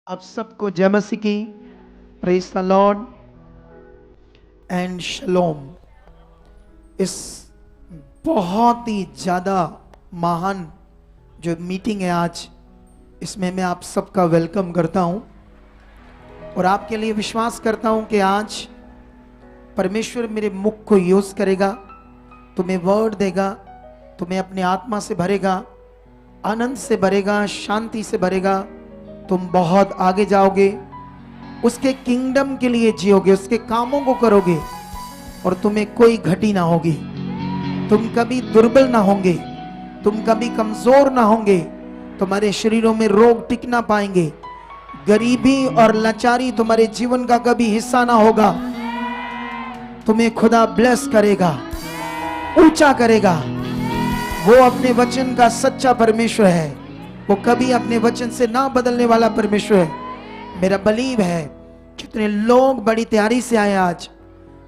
आप सबको जय मसीह की। Praise the Lord and shalom. इस बहुत ही ज़्यादा महान जो मीटिंग है आज, इसमें मैं आप सबका वेलकम करता हूं और आपके लिए विश्वास करता हूं कि आज परमेश्वर मेरे मुख को यूज करेगा, तुम्हें वर्ड देगा, तुम्हें अपने आत्मा से भरेगा, आनंद से भरेगा, शांति से भरेगा। तुम बहुत आगे जाओगे, उसके किंगडम के लिए जियोगे, उसके कामों को करोगे और तुम्हें कोई घटी ना होगी। तुम कभी दुर्बल ना होंगे, तुम कभी कमजोर ना होंगे, तुम्हारे शरीरों में रोग टिक ना पाएंगे, गरीबी और लाचारी तुम्हारे जीवन का कभी हिस्सा ना होगा। तुम्हें खुदा ब्लेस करेगा, ऊंचा करेगा। वो अपने वचन का सच्चा परमेश्वर है, वो कभी अपने वचन से ना बदलने वाला परमेश्वर है। मेरा बिलीव है कितने लोग बड़ी तैयारी से आए आज,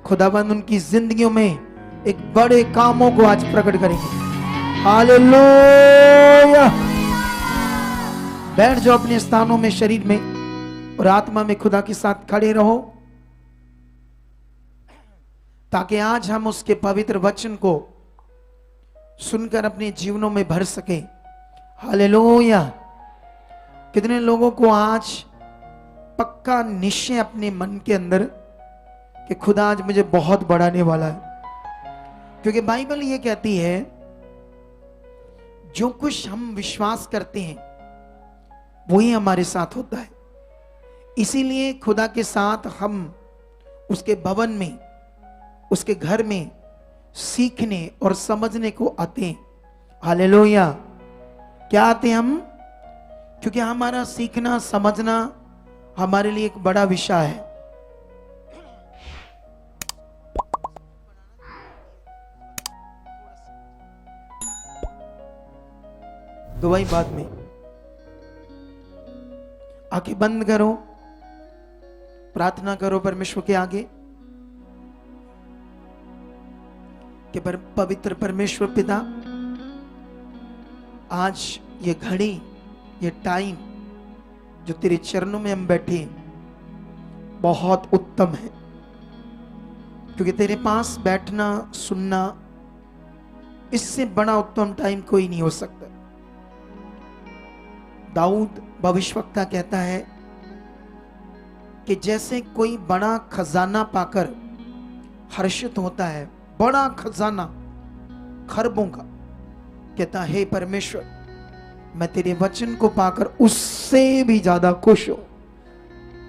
खुदावंद उनकी जिंदगियों में एक बड़े कामों को आज प्रकट करेंगे। हालेलुया। बैठ जाओ अपने स्थानों में, शरीर में और आत्मा में खुदा के साथ खड़े रहो, ताकि आज हम उसके पवित्र वचन को सुनकर अपने जीवनों में भर सके। हालेलुया। कितने लोगों को आज पक्का निश्चय अपने मन के अंदर कि खुदा आज मुझे बहुत बढ़ाने वाला है, क्योंकि बाइबल ये कहती है जो कुछ हम विश्वास करते हैं वही हमारे साथ होता है। इसीलिए खुदा के साथ हम उसके भवन में, उसके घर में सीखने और समझने को आते हैं। हालेलुया। क्या आते हैं हम? क्योंकि हमारा सीखना समझना हमारे लिए एक बड़ा विषय है। दुआई बाद में। आंखें बंद करो, प्रार्थना करो परमेश्वर के आगे कि पवित्र परमेश्वर पिता, आज ये घड़ी, ये टाइम जो तेरे चरणों में हम बैठे बहुत उत्तम है, क्योंकि तेरे पास बैठना, सुनना, इससे बड़ा उत्तम टाइम कोई नहीं हो सकता। दाऊद भविष्यवक्ता कहता है कि जैसे कोई बड़ा खजाना पाकर हर्षित होता है, बड़ा खजाना खरबों का, कहता हे परमेश्वर, मैं तेरे वचन को पाकर उससे भी ज्यादा खुश हूं।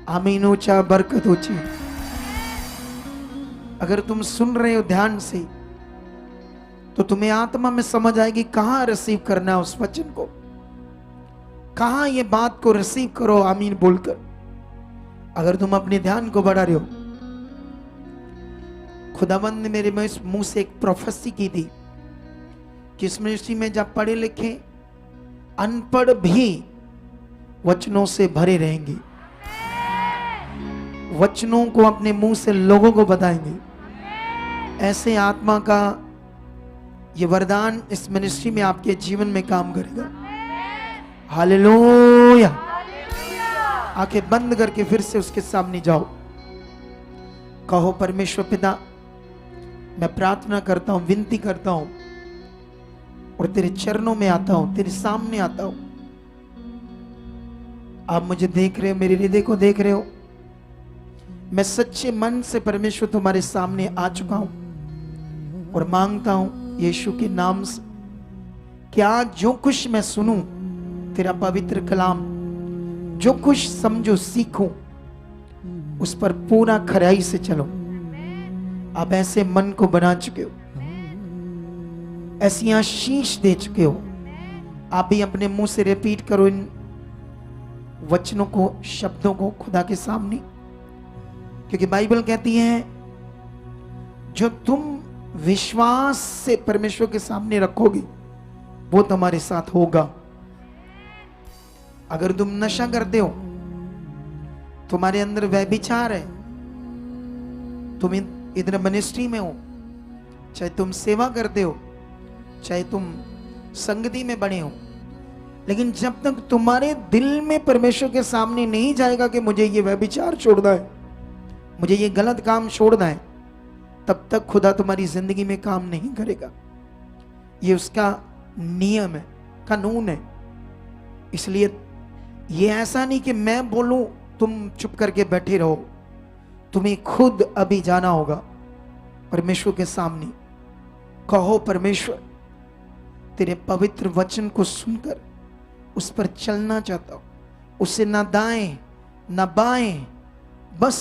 आमीन। ऊंचा बरकत ऊंची। अगर तुम सुन रहे हो ध्यान से, तो तुम्हें आत्मा में समझ आएगी कहां रिसीव करना है उस वचन को, कहां ये बात को रिसीव करो। आमीन बोलकर अगर तुम अपने ध्यान को बढ़ा रहे हो, खुदावंद ने मेरे मुंह से एक प्रोफेसी की थी कि इस मिनिस्ट्री में जब पढ़े लिखे अनपढ़ भी वचनों से भरे रहेंगे, वचनों को अपने मुंह से लोगों को बताएंगे। ऐसे आत्मा का ये वरदान इस मिनिस्ट्री में आपके जीवन में काम करेगा। हालेलुया। आंखें बंद करके फिर से उसके सामने जाओ, कहो परमेश्वर पिता, मैं प्रार्थना करता हूं, विनती करता हूं और तेरे चरणों में आता हूं, तेरे सामने आता हूं। आप मुझे देख रहे हो, मेरे हृदय को देख रहे हो। मैं सच्चे मन से परमेश्वर तुम्हारे सामने आ चुका हूं और मांगता हूं यीशु के नाम से कि आज जो कुछ मैं सुनूं तेरा पवित्र कलाम, जो कुछ समझो सीखूं, उस पर पूरा खराई से चलो। आप ऐसे मन को बना चुके हो, ऐसी आशीष दे चुके हो। आप भी अपने मुंह से रिपीट करो इन वचनों को, शब्दों को खुदा के सामने, क्योंकि बाइबल कहती है जो तुम विश्वास से परमेश्वर के सामने रखोगे वो तुम्हारे साथ होगा। अगर तुम नशा करते हो, तुम्हारे अंदर व्यभिचार है, तुम इधर मिनिस्ट्री में हो, चाहे तुम सेवा करते हो, चाहे तुम संगति में बने हो, लेकिन जब तक तुम्हारे दिल में परमेश्वर के सामने नहीं जाएगा कि मुझे ये व्यभिचार छोड़ना है, मुझे ये गलत काम छोड़ना है, तब तक खुदा तुम्हारी जिंदगी में काम नहीं करेगा। ये उसका नियम है, कानून है। इसलिए ये ऐसा नहीं कि मैं बोलूं तुम चुप करके बैठे रहो, तुम्हें खुद अभी जाना होगा परमेश्वर के सामने। कहो, परमेश्वर तेरे पवित्र वचन को सुनकर उस पर चलना चाहता हूं, उसे ना दाएं ना बाएं, बस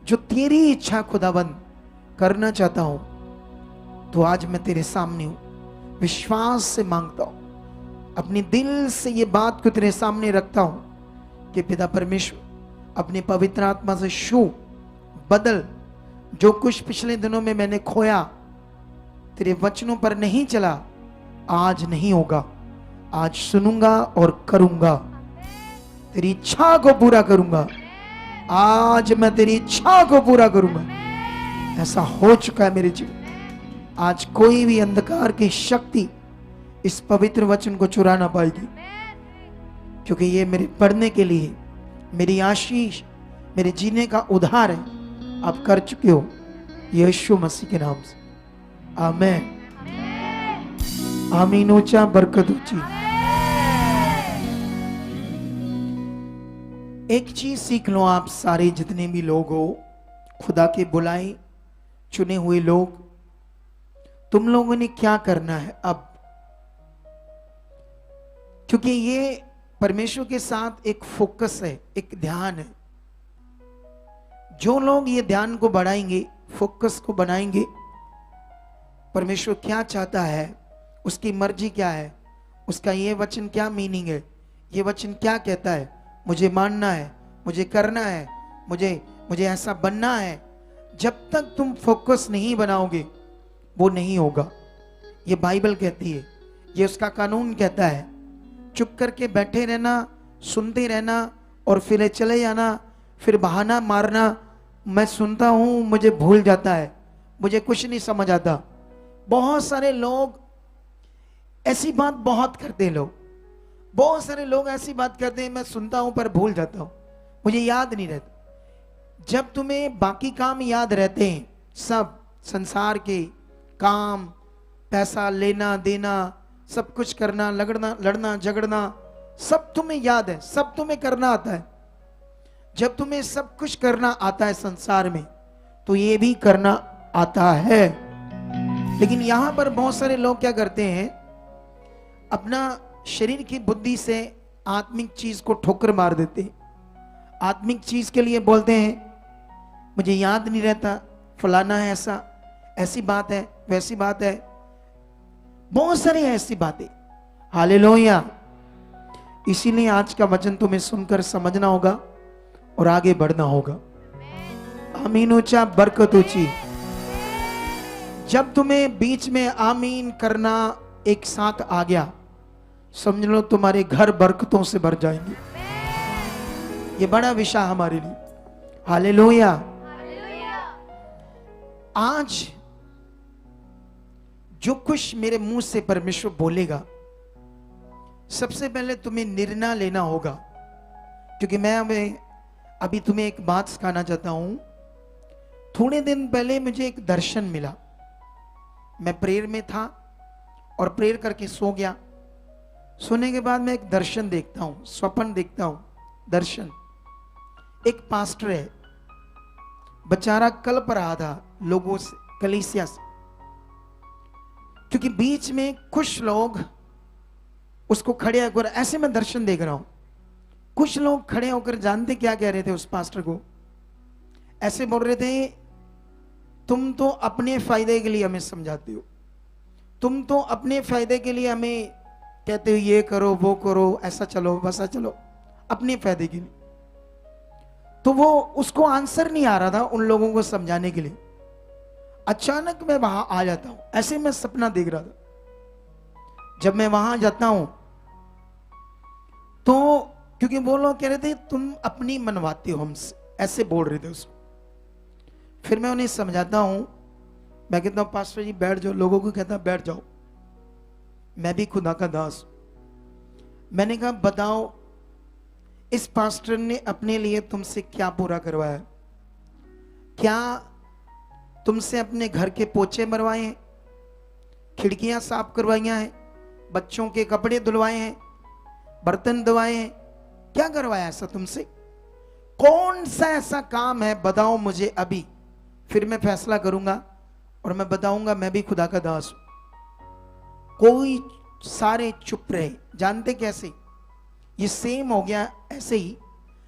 जो तेरी इच्छा खुदाबंद करना चाहता हूं। तो आज मैं तेरे सामने हूं, विश्वास से मांगता हूं, अपने दिल से ये बात को तेरे सामने रखता हूं कि पिता परमेश्वर अपने पवित्र आत्मा से छू, बदल। जो कुछ पिछले दिनों में मैंने खोया, तेरे वचनों पर नहीं चला, आज नहीं होगा। आज सुनूंगा और करूंगा, तेरी इच्छा को पूरा करूंगा। आज मैं तेरी इच्छा को पूरा करूंगा। ऐसा हो चुका है मेरे जीवन। आज कोई भी अंधकार की शक्ति इस पवित्र वचन को चुरा ना पाएगी, क्योंकि ये मेरे पढ़ने के लिए, मेरी आशीष, मेरे जीने का उद्धार है। आप कर चुके हो यीशु मसीह के नाम से। आमीन, आमीन। ऊंचा बरकत ऊंची। एक चीज सीख लो आप सारे जितने भी लोग हो, खुदा के बुलाए चुने हुए लोग, तुम लोगों ने क्या करना है अब, क्योंकि ये परमेश्वर के साथ एक फोकस है, एक ध्यान है। जो लोग ये ध्यान को बढ़ाएंगे, फोकस को बनाएंगे, परमेश्वर क्या चाहता है, उसकी मर्जी क्या है, उसका ये वचन क्या मीनिंग है, ये वचन क्या कहता है, मुझे मानना है, मुझे करना है, मुझे ऐसा बनना है। जब तक तुम फोकस नहीं बनाओगे वो नहीं होगा। ये बाइबल कहती है, ये उसका कानून कहता है। चुप करके बैठे रहना, सुनते रहना और फिर चले जाना, फिर बहाना मारना, मैं सुनता हूं, मुझे भूल जाता है, मुझे कुछ नहीं समझ आता। बहुत सारे लोग ऐसी बात बहुत करते हैं। बहुत सारे लोग ऐसी बात करते हैं, मैं सुनता हूं पर भूल जाता हूं, मुझे याद नहीं रहता। जब तुम्हें बाकी काम याद रहते हैं, सब संसार के काम, पैसा लेना देना, सब कुछ करना, लड़ना झगड़ना, सब तुम्हें याद है, सब तुम्हें करना आता है। जब तुम्हें सब कुछ करना आता है संसार में, तो ये भी करना आता है। लेकिन यहां पर बहुत सारे लोग क्या करते हैं, अपना शरीर की बुद्धि से आत्मिक चीज को ठोकर मार देते हैं। आत्मिक चीज के लिए बोलते हैं, मुझे याद नहीं रहता, फलाना है, ऐसी बात है, वैसी बात है, बहुत सारी ऐसी बातें। हालेलुया। इसीलिए आज का वचन तुम्हें सुनकर समझना होगा और आगे बढ़ना होगा। आमीन। ऊंचा बरकत ऊंची। जब तुम्हें बीच में आमीन करना एक साथ आ गया, समझ लो तुम्हारे घर बरकतों से भर जाएंगे। ये बड़ा विषय हमारे लिए। हालेलुया। आज जो कुछ मेरे मुंह से परमेश्वर बोलेगा, सबसे पहले तुम्हें निर्णय लेना होगा, क्योंकि मैं अभी तुम्हें एक बात सिखाना चाहता हूं। थोड़े दिन पहले मुझे एक दर्शन मिला। मैं प्रेयर में था और प्रेयर करके सो गया। सोने के बाद मैं एक दर्शन देखता हूं, स्वप्न देखता हूं, दर्शन। एक पास्टर है, बेचारा कल्प रहा था लोगों से, कलीसिया से, क्योंकि बीच में कुछ लोग उसको खड़े होकर, ऐसे मैं दर्शन देख रहा हूं, कुछ लोग खड़े होकर जानते क्या कह रहे थे उस पास्टर को, ऐसे बोल रहे थे, तुम तो अपने फायदे के लिए हमें समझाते हो, तुम तो अपने फायदे के लिए हमें कहते हो ये करो वो करो, ऐसा चलो वैसा चलो, अपने फायदे के लिए। तो वो उसको आंसर नहीं आ रहा था उन लोगों को समझाने के लिए। अचानक मैं वहां आ जाता हूं, ऐसे मैं सपना देख रहा था। जब मैं वहां जाता हूं तो क्योंकि वो लोग कह रहे थे तुम अपनी मनवाते हो हमसे, ऐसे बोल रहे थे उसको। फिर मैं उन्हें समझाता हूं, मैं कहता हूं पास्टर जी बैठ जाओ, लोगों को कहता बैठ जाओ, मैं भी खुदा का दास हूं। मैंने कहा बताओ इस पास्टर ने अपने लिए तुमसे क्या पूरा करवाया? क्या तुमसे अपने घर के पोछे मरवाए हैं, खिड़कियां साफ करवाइया हैं, बच्चों के कपड़े धुलवाए हैं, बर्तन धुलवाए हैं? क्या करवाया ऐसा तुमसे? कौन सा ऐसा काम है बताओ मुझे अभी, फिर मैं फैसला करूंगा और मैं बताऊंगा मैं भी खुदा का दास हूं। कोई, सारे चुप रहे। जानते कैसे? ये सेम हो गया ऐसे ही,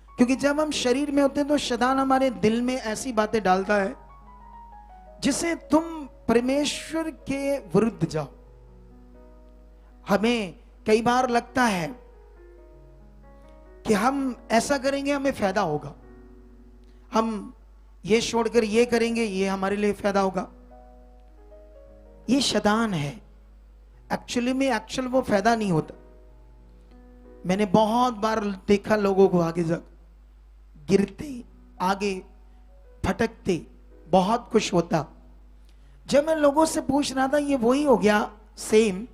क्योंकि जब हम शरीर में होते हैं तो शैतान हमारे दिल में ऐसी बातें डालता है जिसे तुम परमेश्वर के विरुद्ध जाओ। हमें कई बार लगता है कि हम ऐसा करेंगे हमें फायदा होगा, हम ये छोड़कर ये करेंगे ये हमारे लिए फायदा होगा। ये शैतान है। एक्चुअल वो फायदा नहीं होता। मैंने बहुत बार देखा लोगों को आगे जा गिरते, आगे भटकते, बहुत कुछ होता। जब मैं लोगों से पूछ रहा था ये वही हो गया सेम,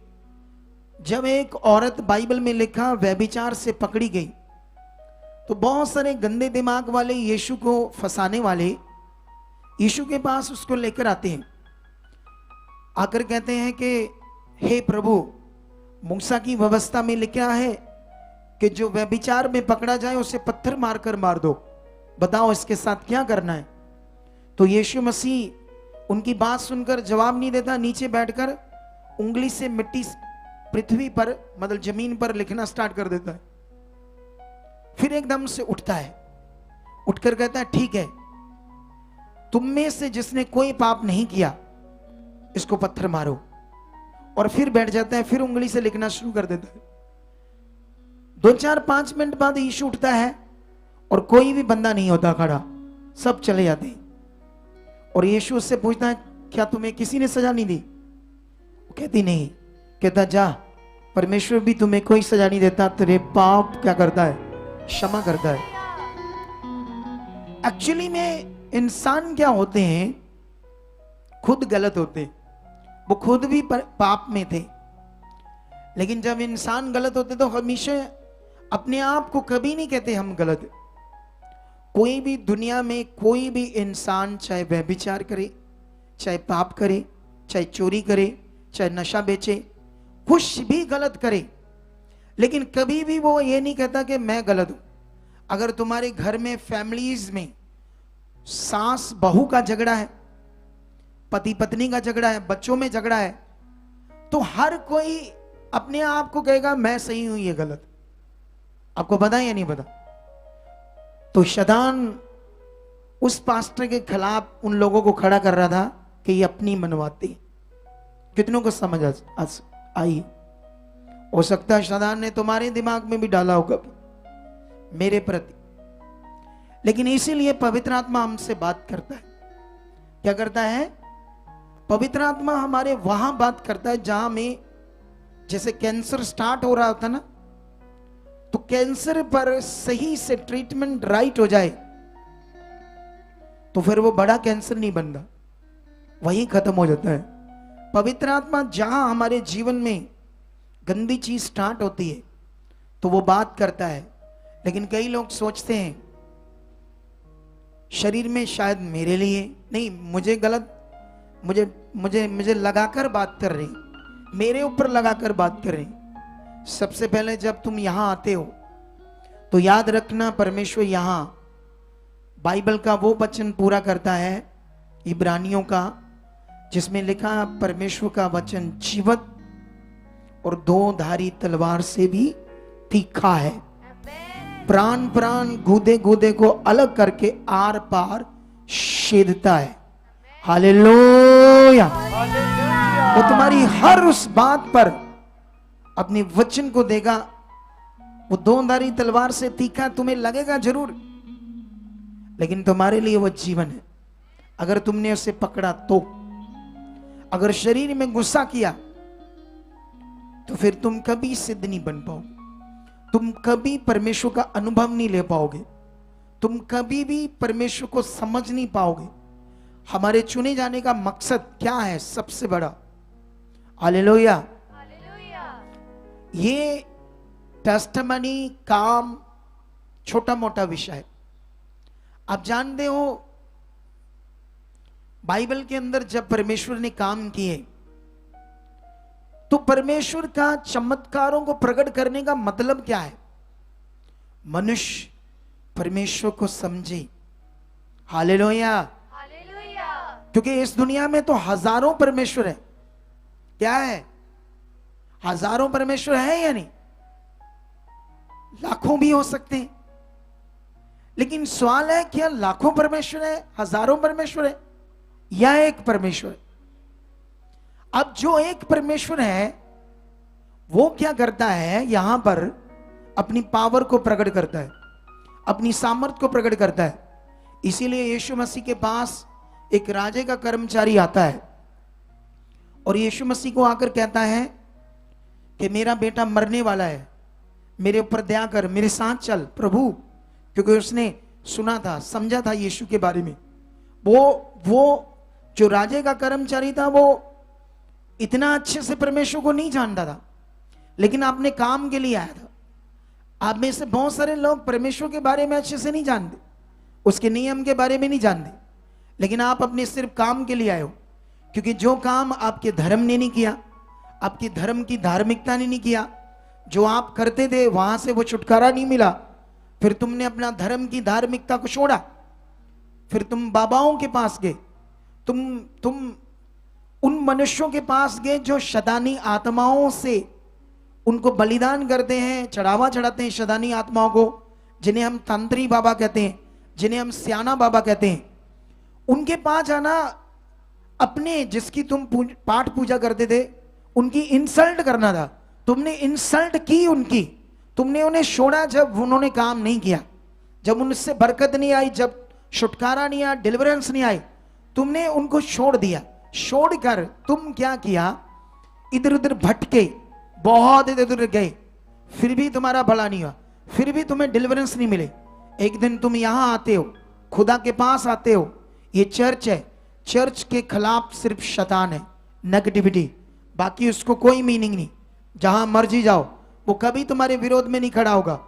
जब एक औरत बाइबल में लिखा व्यभिचार से पकड़ी गई तो बहुत सारे गंदे दिमाग वाले यीशु को फंसाने वाले यीशु के पास उसको लेकर आते हैं, आकर कहते हैं कि हे प्रभु, मूसा की व्यवस्था में लिखा है कि जो व्यभिचार में पकड़ा जाए उसे पत्थर मारकर मार दो, बताओ इसके साथ क्या करना है? तो यीशु मसीह उनकी बात सुनकर जवाब नहीं देता, नीचे बैठकर उंगली से मिट्टी पृथ्वी पर मतलब जमीन पर लिखना स्टार्ट कर देता है। फिर एकदम से उठता है, उठकर कहता है ठीक है, तुम में से जिसने कोई पाप नहीं किया इसको पत्थर मारो, और फिर बैठ जाता है, फिर उंगली से लिखना शुरू कर देता है। 2-4-5 मिनट बाद यीशु उठता है और कोई भी बंदा नहीं होता खड़ा, सब चले जाते हैं। और यीशु उससे पूछता है क्या तुम्हें किसी ने सजा नहीं दी? वो कहती नहीं। कहता जा, परमेश्वर भी तुम्हें कोई सजा नहीं देता, तेरे पाप क्या करता है? क्षमा करता है। एक्चुअली में इंसान क्या होते हैं, खुद गलत होते, वो खुद भी पाप में थे, लेकिन जब इंसान गलत होते तो हमेशा अपने आप को कभी नहीं कहते हम गलत। कोई भी दुनिया में कोई भी इंसान चाहे व्यभिचार करे, चाहे पाप करे, चाहे चोरी करे, चाहे नशा बेचे, कुछ भी गलत करे, लेकिन कभी भी वो ये नहीं कहता कि मैं गलत हूं। अगर तुम्हारे घर में फैमिलीज में सास बहू का झगड़ा है, पति पत्नी का झगड़ा है, बच्चों में झगड़ा है, तो हर कोई अपने आप को कहेगा मैं सही हूं ये गलत। आपको पता है या नहीं पता? तो शैतान उस पास्टर के खिलाफ उन लोगों को खड़ा कर रहा था कि ये अपनी मनवाते। कितनों को समझ आई? हो सकता है शैतान ने तुम्हारे दिमाग में भी डाला होगा मेरे प्रति, लेकिन इसीलिए पवित्र आत्मा हमसे बात करता है। क्या करता है? पवित्र आत्मा हमारे वहां बात करता है जहां में जैसे कैंसर स्टार्ट हो रहा होता ना, तो कैंसर पर सही से ट्रीटमेंट राइट हो जाए तो फिर वो बड़ा कैंसर नहीं बनता, वही खत्म हो जाता है। पवित्र आत्मा जहां हमारे जीवन में गंदी चीज स्टार्ट होती है तो वो बात करता है, लेकिन कई लोग सोचते हैं शरीर में शायद मेरे लिए नहीं, मुझे गलत, मुझे मुझे मुझे लगाकर बात कर रही, मेरे ऊपर लगाकर बात कर रही। सबसे पहले जब तुम यहां आते हो तो याद रखना, परमेश्वर यहां बाइबल का वो वचन पूरा करता है इब्रानियों का, जिसमें लिखा परमेश्वर का वचन जीवत और दो धारी तलवार से भी तीखा है, प्राण प्राण गूदे गूदे को अलग करके आर पार छेदता है। हालेलुया। वो तुम्हारी हर उस बात पर अपने वचन को देगा। वो दो धारी तलवार से तीखा तुम्हें लगेगा जरूर, लेकिन तुम्हारे लिए वो जीवन है अगर तुमने उसे पकड़ा तो। अगर शरीर में गुस्सा किया तो फिर तुम कभी सिद्ध नहीं बन पाओगे, तुम कभी परमेश्वर का अनुभव नहीं ले पाओगे, तुम कभी भी परमेश्वर को समझ नहीं पाओगे। हमारे चुने जाने का मकसद क्या है? सबसे बड़ा, हालेलुया, ये टेस्टमनी काम छोटा मोटा विषय है। आप जानते हो बाइबल के अंदर जब परमेश्वर ने काम किए तो परमेश्वर का चमत्कारों को प्रकट करने का मतलब क्या है? मनुष्य परमेश्वर को समझे। हालेलुया। क्योंकि इस दुनिया में तो हजारों परमेश्वर है। क्या है? हजारों परमेश्वर है या नहीं? लाखों भी हो सकते हैं, लेकिन सवाल है क्या लाखों परमेश्वर है, हजारों परमेश्वर है, या एक परमेश्वर है? अब जो एक परमेश्वर है वो क्या करता है? यहां पर अपनी पावर को प्रकट करता है, अपनी सामर्थ को प्रकट करता है। इसीलिए यीशु मसीह के पास एक राजे का कर्मचारी आता है और यीशु मसीह को आकर कहता है कि मेरा बेटा मरने वाला है, मेरे ऊपर दया कर, मेरे साथ चल प्रभु। क्योंकि उसने सुना था, समझा था यीशु के बारे में। वो जो राजे का कर्मचारी था वो इतना अच्छे से परमेश्वर को नहीं जानता था, लेकिन आपने काम के लिए आया था। आप में से बहुत सारे लोग परमेश्वर के बारे में अच्छे से नहीं जानते, उसके नियम के बारे में नहीं जानते, लेकिन आप अपने सिर्फ काम के लिए आए हो। क्योंकि जो काम आपके धर्म ने नहीं किया, आपकी धर्म की धार्मिकता ने नहीं किया, जो आप करते थे वहां से वो छुटकारा नहीं मिला, फिर तुमने अपना धर्म की धार्मिकता को छोड़ा, फिर तुम बाबाओं के पास गए, तुम उन मनुष्यों के पास गए जो शैतानी आत्माओं से उनको बलिदान करते हैं, चढ़ावा चढ़ाते हैं शैतानी आत्माओं को, जिन्हें हम तंत्री बाबा कहते हैं, जिन्हें हम स्याना बाबा कहते हैं। उनके पास जाना, अपने जिसकी तुम पाठ पूजा करते थे उनकी इंसल्ट करना था। तुमने इंसल्ट की उनकी, तुमने उन्हें छोड़ा जब उन्होंने काम नहीं किया, जब उनसे बरकत नहीं आई, जब छुटकारा नहीं आया, डिलीवरेंस नहीं आई, तुमने उनको छोड़ दिया। छोड़कर तुम क्या किया? इधर उधर भटके, बहुत इधर उधर गए, फिर भी तुम्हारा भला नहीं हुआ, फिर भी तुम्हें डिलीवरेंस नहीं मिले। एक दिन तुम यहां आते हो, खुदा के पास आते हो, ये चर्च है, चर्च के खिलाफ सिर्फ शैतान है, नेगेटिविटी, बाकी उसको कोई मीनिंग नहीं। जहां मर्जी जाओ, वो कभी तुम्हारे विरोध में नहीं खड़ा होगा।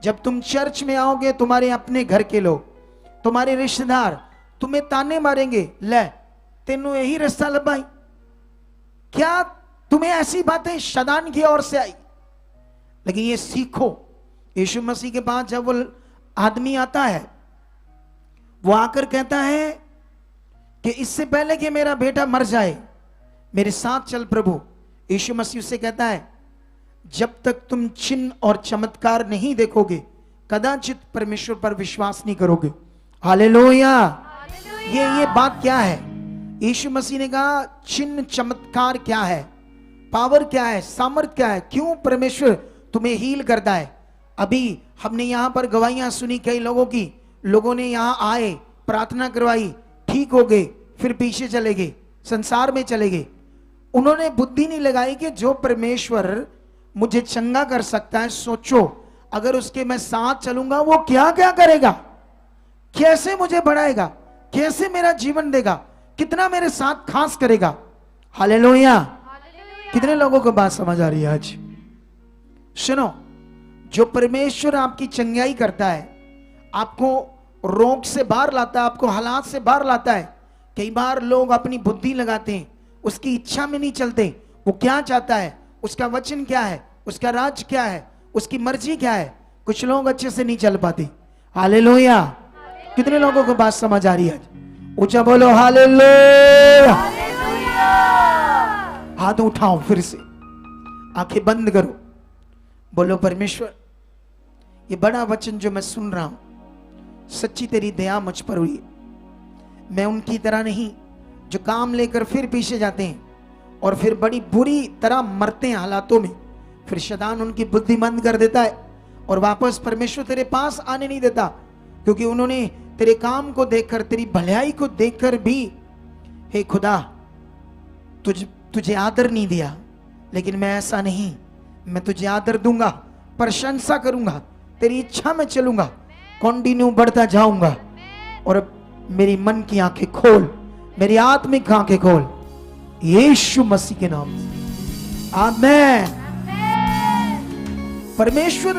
जब तुम चर्च में आओगे, तुम्हारे अपने घर के लोग, तुम्हारे रिश्तेदार तुम्हें ताने मारेंगे, ले तेनू यही रास्ता लभाई, क्या तुम्हें ऐसी बातें शैतान की ओर से आई। लेकिन ये सीखो, यीशु मसीह के पास जब वो आदमी आता है, वो आकर कहता है कि इससे पहले कि मेरा बेटा मर जाए मेरे साथ चल प्रभु। यीशु मसीह उससे कहता है जब तक तुम चिन्ह और चमत्कार नहीं देखोगे कदाचित परमेश्वर पर विश्वास नहीं करोगे। हालेलुया। ये बात क्या है? यीशु मसीह ने कहा चिन्ह चमत्कार क्या है, पावर क्या है, सामर्थ क्या है, क्यों परमेश्वर तुम्हें हील करता है। अभी हमने यहां पर गवाहियां सुनी कई लोगों की, लोगों ने यहां आए, प्रार्थना करवाई, ठीक हो गए, फिर पीछे चले गए, संसार में चले गए। उन्होंने बुद्धि नहीं लगाई कि जो परमेश्वर मुझे चंगा कर सकता है, सोचो अगर उसके मैं साथ चलूंगा वो क्या क्या करेगा, कैसे मुझे बढ़ाएगा, कैसे मेरा जीवन देगा, कितना मेरे साथ खास करेगा। हालेलुया। कितने लोगों को बात समझ आ रही है आज? सुनो, जो परमेश्वर आपकी चंगाई करता है, आपको रोग से बाहर लाता है, आपको हालात से बाहर लाता है। कई बार लोग अपनी बुद्धि लगाते हैं, उसकी इच्छा में नहीं चलते। वो क्या चाहता है, उसका वचन क्या है, उसका राज क्या है, उसकी मर्जी क्या है, कुछ लोग अच्छे से नहीं चल पाते। हालेलुया। कितने लोगों को बात समझ आ रही है? ऊंचा बोलो हालेलुया। हाथ उठाओ, फिर से आंखें बंद करो, बोलो परमेश्वर ये बड़ा वचन जो मैं सुन रहा हूं, सच्ची तेरी दया मुझ पर हुई। मैं उनकी तरह नहीं जो काम लेकर फिर पीछे जाते हैं और फिर बड़ी बुरी तरह मरते हैं हालातों में, फिर शैतान उनकी बुद्धि बंद कर देता है और वापस परमेश्वर तेरे पास आने नहीं देता, क्योंकि उन्होंने तेरे काम को देखकर, तेरी भलाई को देखकर भी हे खुदा तुझे आदर नहीं दिया। लेकिन मैं ऐसा नहीं, मैं तुझे आदर दूंगा, प्रशंसा करूंगा, तेरी इच्छा में चलूंगा, कंटिन्यू बढ़ता जाऊंगा। और मेरी मन की आंखें खोल, मेरी आत्मिक आंखें खोल, यीशु मसीह के नाम से आमेन। परमेश्वर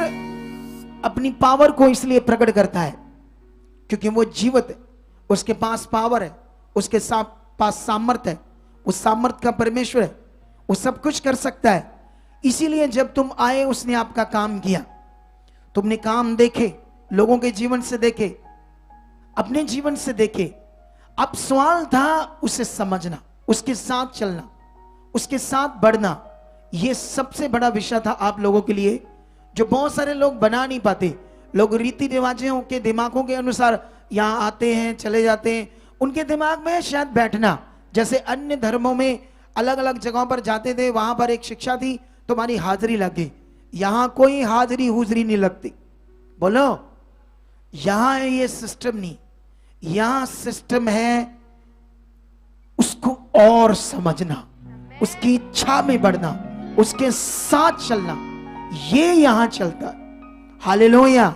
अपनी पावर को इसलिए प्रकट करता है क्योंकि वो जीवित है, उसके पास पावर है, उसके पास सामर्थ है, उस सामर्थ का परमेश्वर है, वो सब कुछ कर सकता है। इसीलिए जब तुम आए उसने आपका काम किया, तुमने काम देखे, लोगों के जीवन से देखे, अपने जीवन से देखे। अब सवाल था उसे समझना, उसके साथ चलना, उसके साथ बढ़ना। यह सबसे बड़ा विषय था आप लोगों के लिए, जो बहुत सारे लोग बना नहीं पाते। लोग रीति रिवाजों के दिमागों के अनुसार यहां आते हैं, चले जाते हैं। उनके दिमाग में शायद बैठना, जैसे अन्य धर्मों में अलग अलग जगहों पर जाते थे, वहां पर एक शिक्षा थी, तुम्हारी हाजिरी लगे। यहां कोई हाजिरी हुजरी नहीं लगती। बोलो, यहां ये सिस्टम नहीं, यहां सिस्टम है उसको और समझना, उसकी इच्छा में बढ़ना, उसके साथ चलना, ये यहां चलता है। हालेलुया।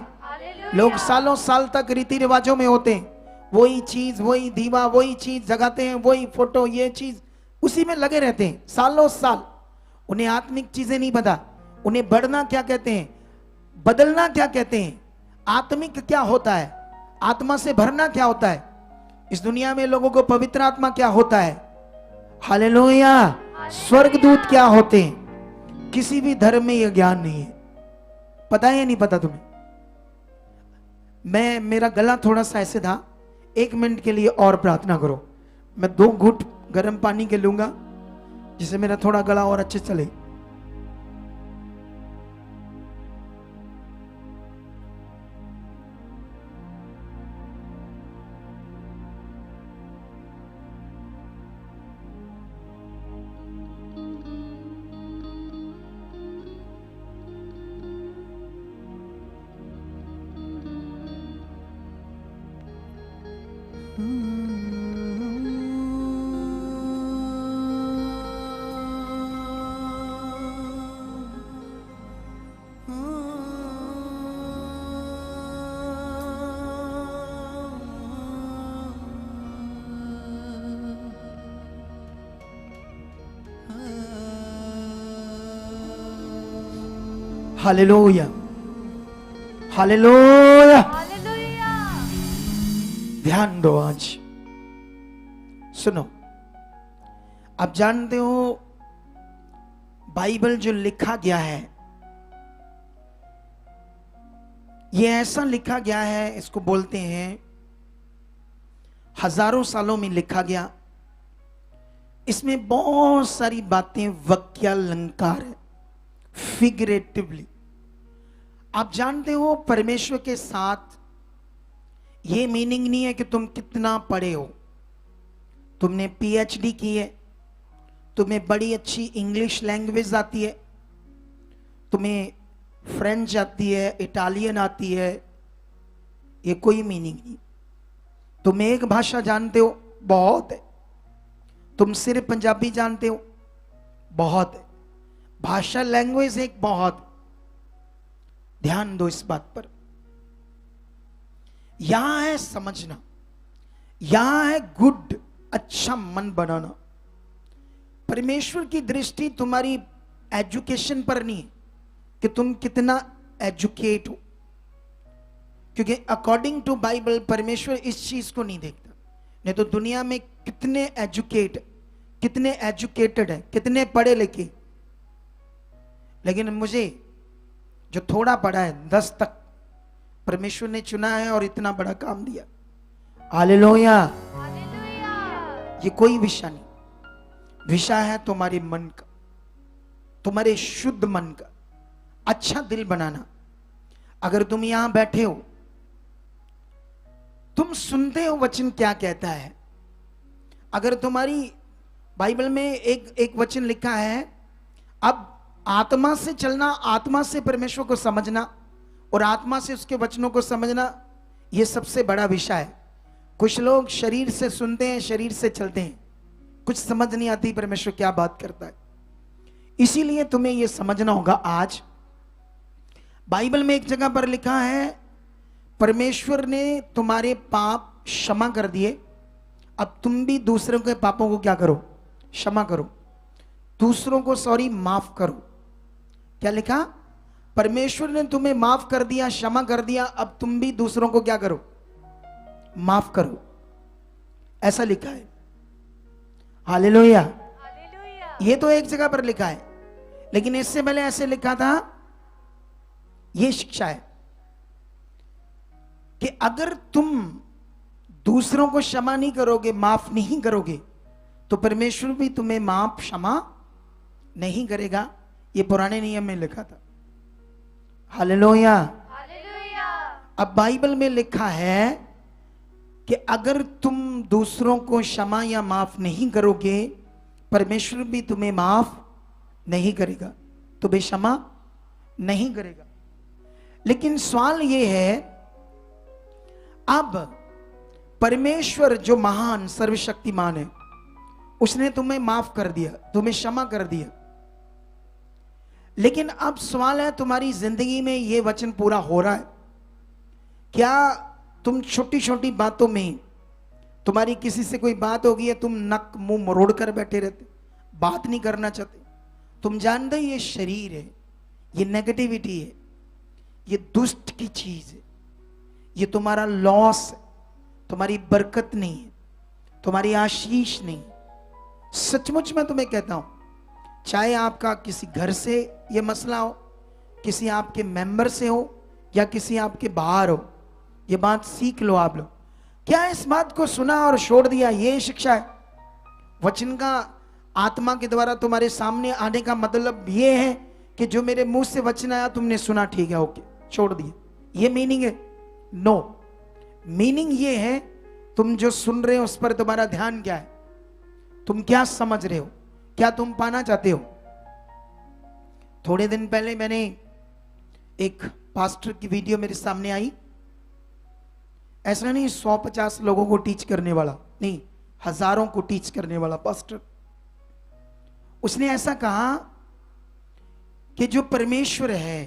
लोग सालों साल तक रीति रिवाजों में होते हैं, वही चीज, वही दीवा, वही चीज जगाते हैं, वही फोटो, ये चीज, उसी में लगे रहते हैं सालों साल। उन्हें आत्मिक चीजें नहीं पता, उन्हें बढ़ना क्या कहते हैं, बदलना क्या कहते हैं, आत्मिक क्या होता है, आत्मा से भरना क्या होता है, इस दुनिया में लोगों को पवित्र आत्मा क्या होता है, हालेलुया, स्वर्गदूत क्या होते हैं। किसी भी धर्म में यह ज्ञान नहीं है। पता है या नहीं पता तुम्हें? मेरा गला थोड़ा सा ऐसे था, 1 मिनट के लिए और प्रार्थना करो। मैं 2 घूंट गर्म पानी के लूंगा जिससे मेरा थोड़ा गला और अच्छे चले। Hallelujah, hallelujah. ध्यान दो, आज सुनो। आप जानते हो बाइबल जो लिखा गया है, ये ऐसा लिखा गया है, इसको बोलते हैं हजारों सालों में लिखा गया। इसमें बहुत सारी बातें वाक्यालंकार है, फिगरेटिवली। आप जानते हो परमेश्वर के साथ ये मीनिंग नहीं है कि तुम कितना पढ़े हो, तुमने पीएचडी की है, तुम्हें बड़ी अच्छी इंग्लिश लैंग्वेज आती है, तुम्हें फ्रेंच आती है, इटालियन आती है, ये कोई मीनिंग नहीं। तुम एक भाषा जानते हो, बहुत है। तुम सिर्फ पंजाबी जानते हो, बहुत है। भाषा, लैंग्वेज एक बहुत। ध्यान दो इस बात पर। यहां है समझना, यहां है गुड, अच्छा मन बनाना। परमेश्वर की दृष्टि तुम्हारी एजुकेशन पर नहीं है कि तुम कितना एजुकेट हो, क्योंकि अकॉर्डिंग टू बाइबल परमेश्वर इस चीज को नहीं देखता। नहीं तो दुनिया में कितने एजुकेटेड है, कितने पढ़े लिखे, लेकिन मुझे जो थोड़ा पढ़ा है 10 तक परमेश्वर ने चुना है और इतना बड़ा काम दिया। हालेलुया। ये कोई विषय नहीं, विषय है तुम्हारे मन का, तुम्हारे शुद्ध मन का, अच्छा दिल बनाना। अगर तुम यहां बैठे हो, तुम सुनते हो वचन क्या कहता है। अगर तुम्हारी बाइबल में एक वचन लिखा है, अब आत्मा से चलना, आत्मा से परमेश्वर को समझना और आत्मा से उसके वचनों को समझना, यह सबसे बड़ा विषय है। कुछ लोग शरीर से सुनते हैं, शरीर से चलते हैं, कुछ समझ नहीं आती परमेश्वर क्या बात करता है। इसीलिए तुम्हें यह समझना होगा। आज बाइबल में एक जगह पर लिखा है, परमेश्वर ने तुम्हारे पाप क्षमा कर दिए, अब तुम भी दूसरों के पापों को क्या करो, क्षमा करो, दूसरों को माफ करो। क्या लिखा? परमेश्वर ने तुम्हें माफ कर दिया, क्षमा कर दिया, अब तुम भी दूसरों को क्या करो, माफ करो, ऐसा लिखा है। हालेलुया। ये तो एक जगह पर लिखा है, लेकिन इससे पहले ऐसे लिखा था, ये शिक्षा है कि अगर तुम दूसरों को क्षमा नहीं करोगे, माफ नहीं करोगे, तो परमेश्वर भी तुम्हें माफ क्षमा नहीं करेगा। ये पुराने नियम में लिखा था। हालेलुया। अब बाइबल में लिखा है कि अगर तुम दूसरों को क्षमा या माफ नहीं करोगे, परमेश्वर भी तुम्हें माफ नहीं करेगा, तुम्हें क्षमा नहीं करेगा। लेकिन सवाल यह है, अब परमेश्वर जो महान सर्वशक्तिमान है, उसने तुम्हें माफ कर दिया, तुम्हें क्षमा कर दिया, लेकिन अब सवाल है, तुम्हारी जिंदगी में यह वचन पूरा हो रहा है क्या? तुम छोटी छोटी बातों में, तुम्हारी किसी से कोई बात होगी है, तुम नक मुंह मरोड़ कर बैठे रहते, बात नहीं करना चाहते। तुम जानते हो ये शरीर है, ये नेगेटिविटी है, ये दुष्ट की चीज है, ये तुम्हारा लॉस है, तुम्हारी बरकत नहीं है, तुम्हारी आशीष नहीं। सचमुच मैं तुम्हें कहता हूं, चाहे आपका किसी घर से ये मसला हो, किसी आपके मेंबर से हो, या किसी आपके बाहर हो, ये बात सीख लो आप लोग। क्या इस बात को सुना और छोड़ दिया, ये शिक्षा है। वचन का आत्मा के द्वारा तुम्हारे सामने आने का मतलब ये है कि जो मेरे मुंह से वचन आया तुमने सुना, ठीक है, ओके, छोड़ दिया, ये मीनिंग है? नो, मीनिंग ये है तुम जो सुन रहे हो उस पर तुम्हारा ध्यान क्या है, तुम क्या समझ रहे हो, क्या तुम पाना चाहते हो। थोड़े दिन पहले मैंने एक पास्टर की वीडियो मेरे सामने आई, ऐसा नहीं 100-50 लोगों को टीच करने वाला नहीं, हजारों को टीच करने वाला पास्टर। उसने ऐसा कहा कि जो परमेश्वर है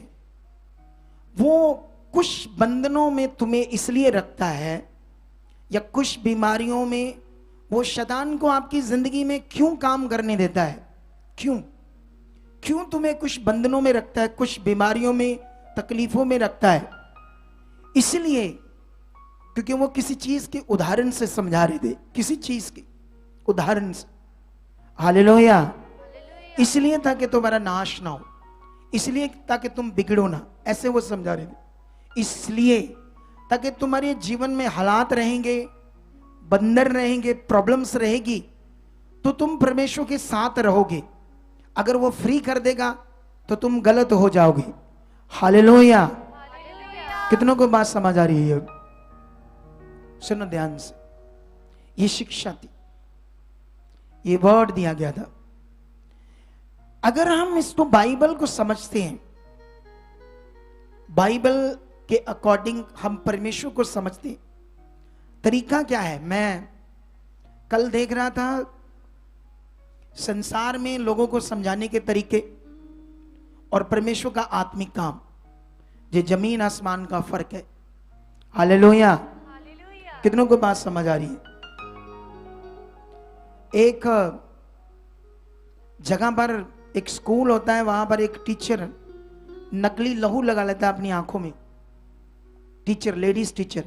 वो कुछ बंधनों में तुम्हें इसलिए रखता है, या कुछ बीमारियों में वो शैतान को आपकी जिंदगी में क्यों काम करने देता है, क्यों तुम्हें कुछ बंधनों में रखता है, कुछ बीमारियों में, तकलीफों में रखता है। इसलिए क्योंकि वो किसी चीज के उदाहरण से समझा रहे थे, किसी चीज के उदाहरण से। हालेलुया। इसलिए ताकि तुम्हारा नाश ना हो, इसलिए ताकि तुम बिगड़ो ना, ऐसे वो समझा रहे थे। इसलिए ताकि तुम्हारे जीवन में हालात रहेंगे, बंधन रहेंगे, प्रॉब्लम्स रहेगी, तो तुम परमेश्वर के साथ रहोगे। अगर वो फ्री कर देगा तो तुम गलत हो जाओगे। हालेलुया। कितनों को बात समझ आ रही है? सुनो ध्यान से, ये शिक्षा थी, ये वर्ड दिया गया था। अगर हम इसको बाइबल को समझते हैं, बाइबल के अकॉर्डिंग हम परमेश्वर को समझते हैं, तरीका क्या है? मैं कल देख रहा था संसार में लोगों को समझाने के तरीके और परमेश्वर का आत्मिक काम, ये जमीन आसमान का फर्क है। हालेलुया। कितनों को बात समझ आ रही है? एक जगह पर एक स्कूल होता है, वहां पर एक टीचर नकली लहू लगा लेता है अपनी आंखों में, टीचर, लेडीज टीचर,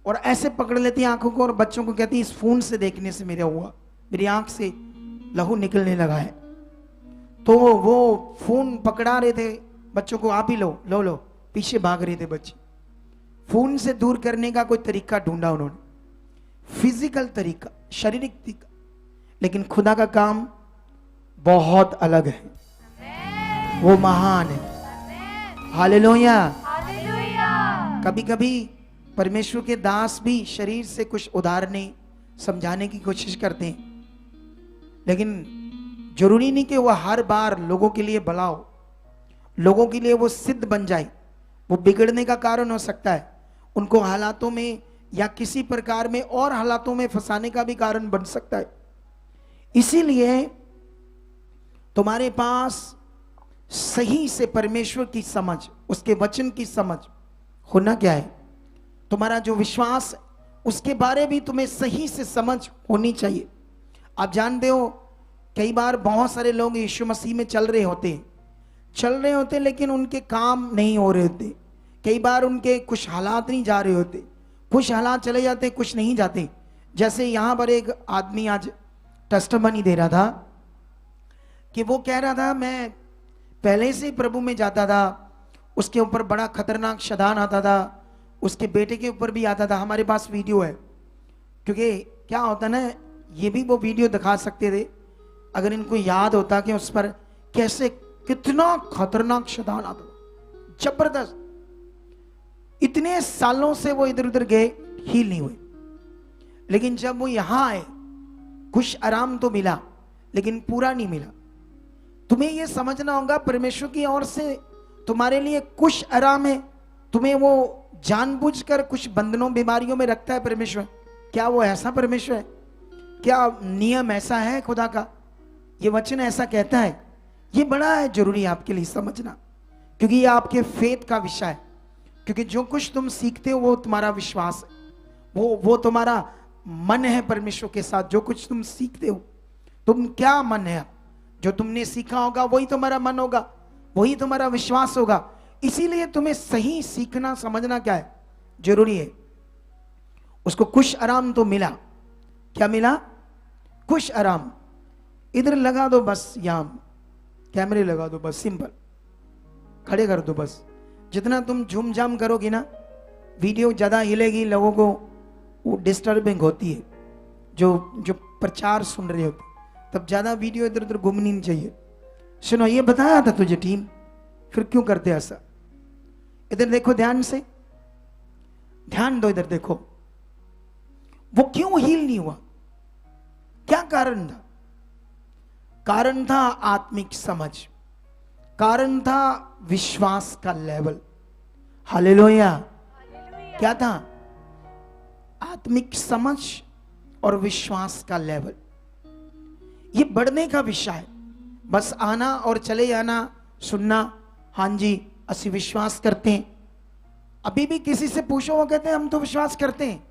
और ऐसे पकड़ लेती है आंखों को और बच्चों को कहती है इस फोन से देखने से मेरा हुआ, मेरी आंख से लहू निकलने लगा है। तो वो फोन पकड़ा रहे थे बच्चों को, आप ही लो लो लो, पीछे भाग रहे थे बच्चे। फोन से दूर करने का कोई तरीका ढूंढा उन्होंने, फिजिकल तरीका, शारीरिक तरीका, लेकिन खुदा का काम बहुत अलग है, वो महान है। हालेलुया। कभी कभी परमेश्वर के दास भी शरीर से कुछ उदाहरने समझाने की कोशिश करते हैं, लेकिन जरूरी नहीं कि वह हर बार लोगों के लिए भला हो, लोगों के लिए वो सिद्ध बन जाए। वो बिगड़ने का कारण हो सकता है, उनको हालातों में या किसी प्रकार में और हालातों में फंसाने का भी कारण बन सकता है। इसीलिए तुम्हारे पास सही से परमेश्वर की समझ, उसके वचन की समझ होना क्या है, तुम्हारा जो विश्वास है उसके बारे भी तुम्हें सही से समझ होनी चाहिए। आप जानते हो कई बार बहुत सारे लोग यीशु मसीह में चल रहे होते हैं, चल रहे होते लेकिन उनके काम नहीं हो रहे होते, कई बार उनके कुछ हालात नहीं जा रहे होते, कुछ हालात चले जाते कुछ नहीं जाते। जैसे यहाँ पर एक आदमी आज टेस्टिमनी दे रहा था कि वो कह रहा था मैं पहले से प्रभु में जाता था, उसके ऊपर बड़ा खतरनाक शैतान आता था, उसके बेटे के ऊपर भी आता था। हमारे पास वीडियो है, क्योंकि क्या होता ना, ये भी वो वीडियो दिखा सकते थे अगर इनको याद होता कि उस पर कैसे कितना खतरनाक शैतान आता था, जबरदस्त। इतने सालों से वो इधर उधर गए, हील नहीं हुए, लेकिन जब वो यहां आए कुछ आराम तो मिला लेकिन पूरा नहीं मिला। तुम्हें यह समझना होगा परमेश्वर की ओर से तुम्हारे लिए कुछ आराम है, तुम्हें वो जानबूझकर कुछ बंधनों बीमारियों में रखता है परमेश्वर। क्या वो ऐसा परमेश्वर है? क्या नियम ऐसा है खुदा का? ये वचन ऐसा कहता है? ये बड़ा है जरूरी आपके लिए समझना, क्योंकि ये आपके फेथ का विषय है। क्योंकि जो कुछ तुम सीखते हो वो तुम्हारा विश्वास है, वो तुम्हारा मन है परमेश्वर के साथ। जो कुछ तुम सीखते हो, तुम क्या मन है, जो तुमने सीखा होगा वही तुम्हारा मन होगा, वही तुम्हारा विश्वास होगा। इसीलिए तुम्हें सही सीखना समझना क्या है जरूरी है। उसको कुछ आराम तो मिला। क्या मिला? कुछ आराम। इधर लगा दो बस, यहां कैमरे लगा दो बस, सिंपल खड़े कर दो बस। जितना तुम झूम झाम करोगी ना, वीडियो ज्यादा हिलेगी, लोगों को वो डिस्टर्बिंग होती है, जो प्रचार सुन रहे होते, तब ज्यादा वीडियो इधर उधर घूमनी नहीं चाहिए। सुनो, ये बताया था तुझे टीम, फिर क्यों करते ऐसा? इधर देखो ध्यान से, ध्यान दो, इधर देखो। वो क्यों हील नहीं हुआ? क्या कारण था? कारण था आत्मिक समझ, कारण था विश्वास का लेवल। हालेलुया। क्या था? आत्मिक समझ और विश्वास का लेवल। ये बढ़ने का विषय है। बस आना और चले जाना, सुनना, हाँ जी असि विश्वास करते हैं। अभी भी किसी से पूछो, वो कहते हैं हम तो विश्वास करते हैं।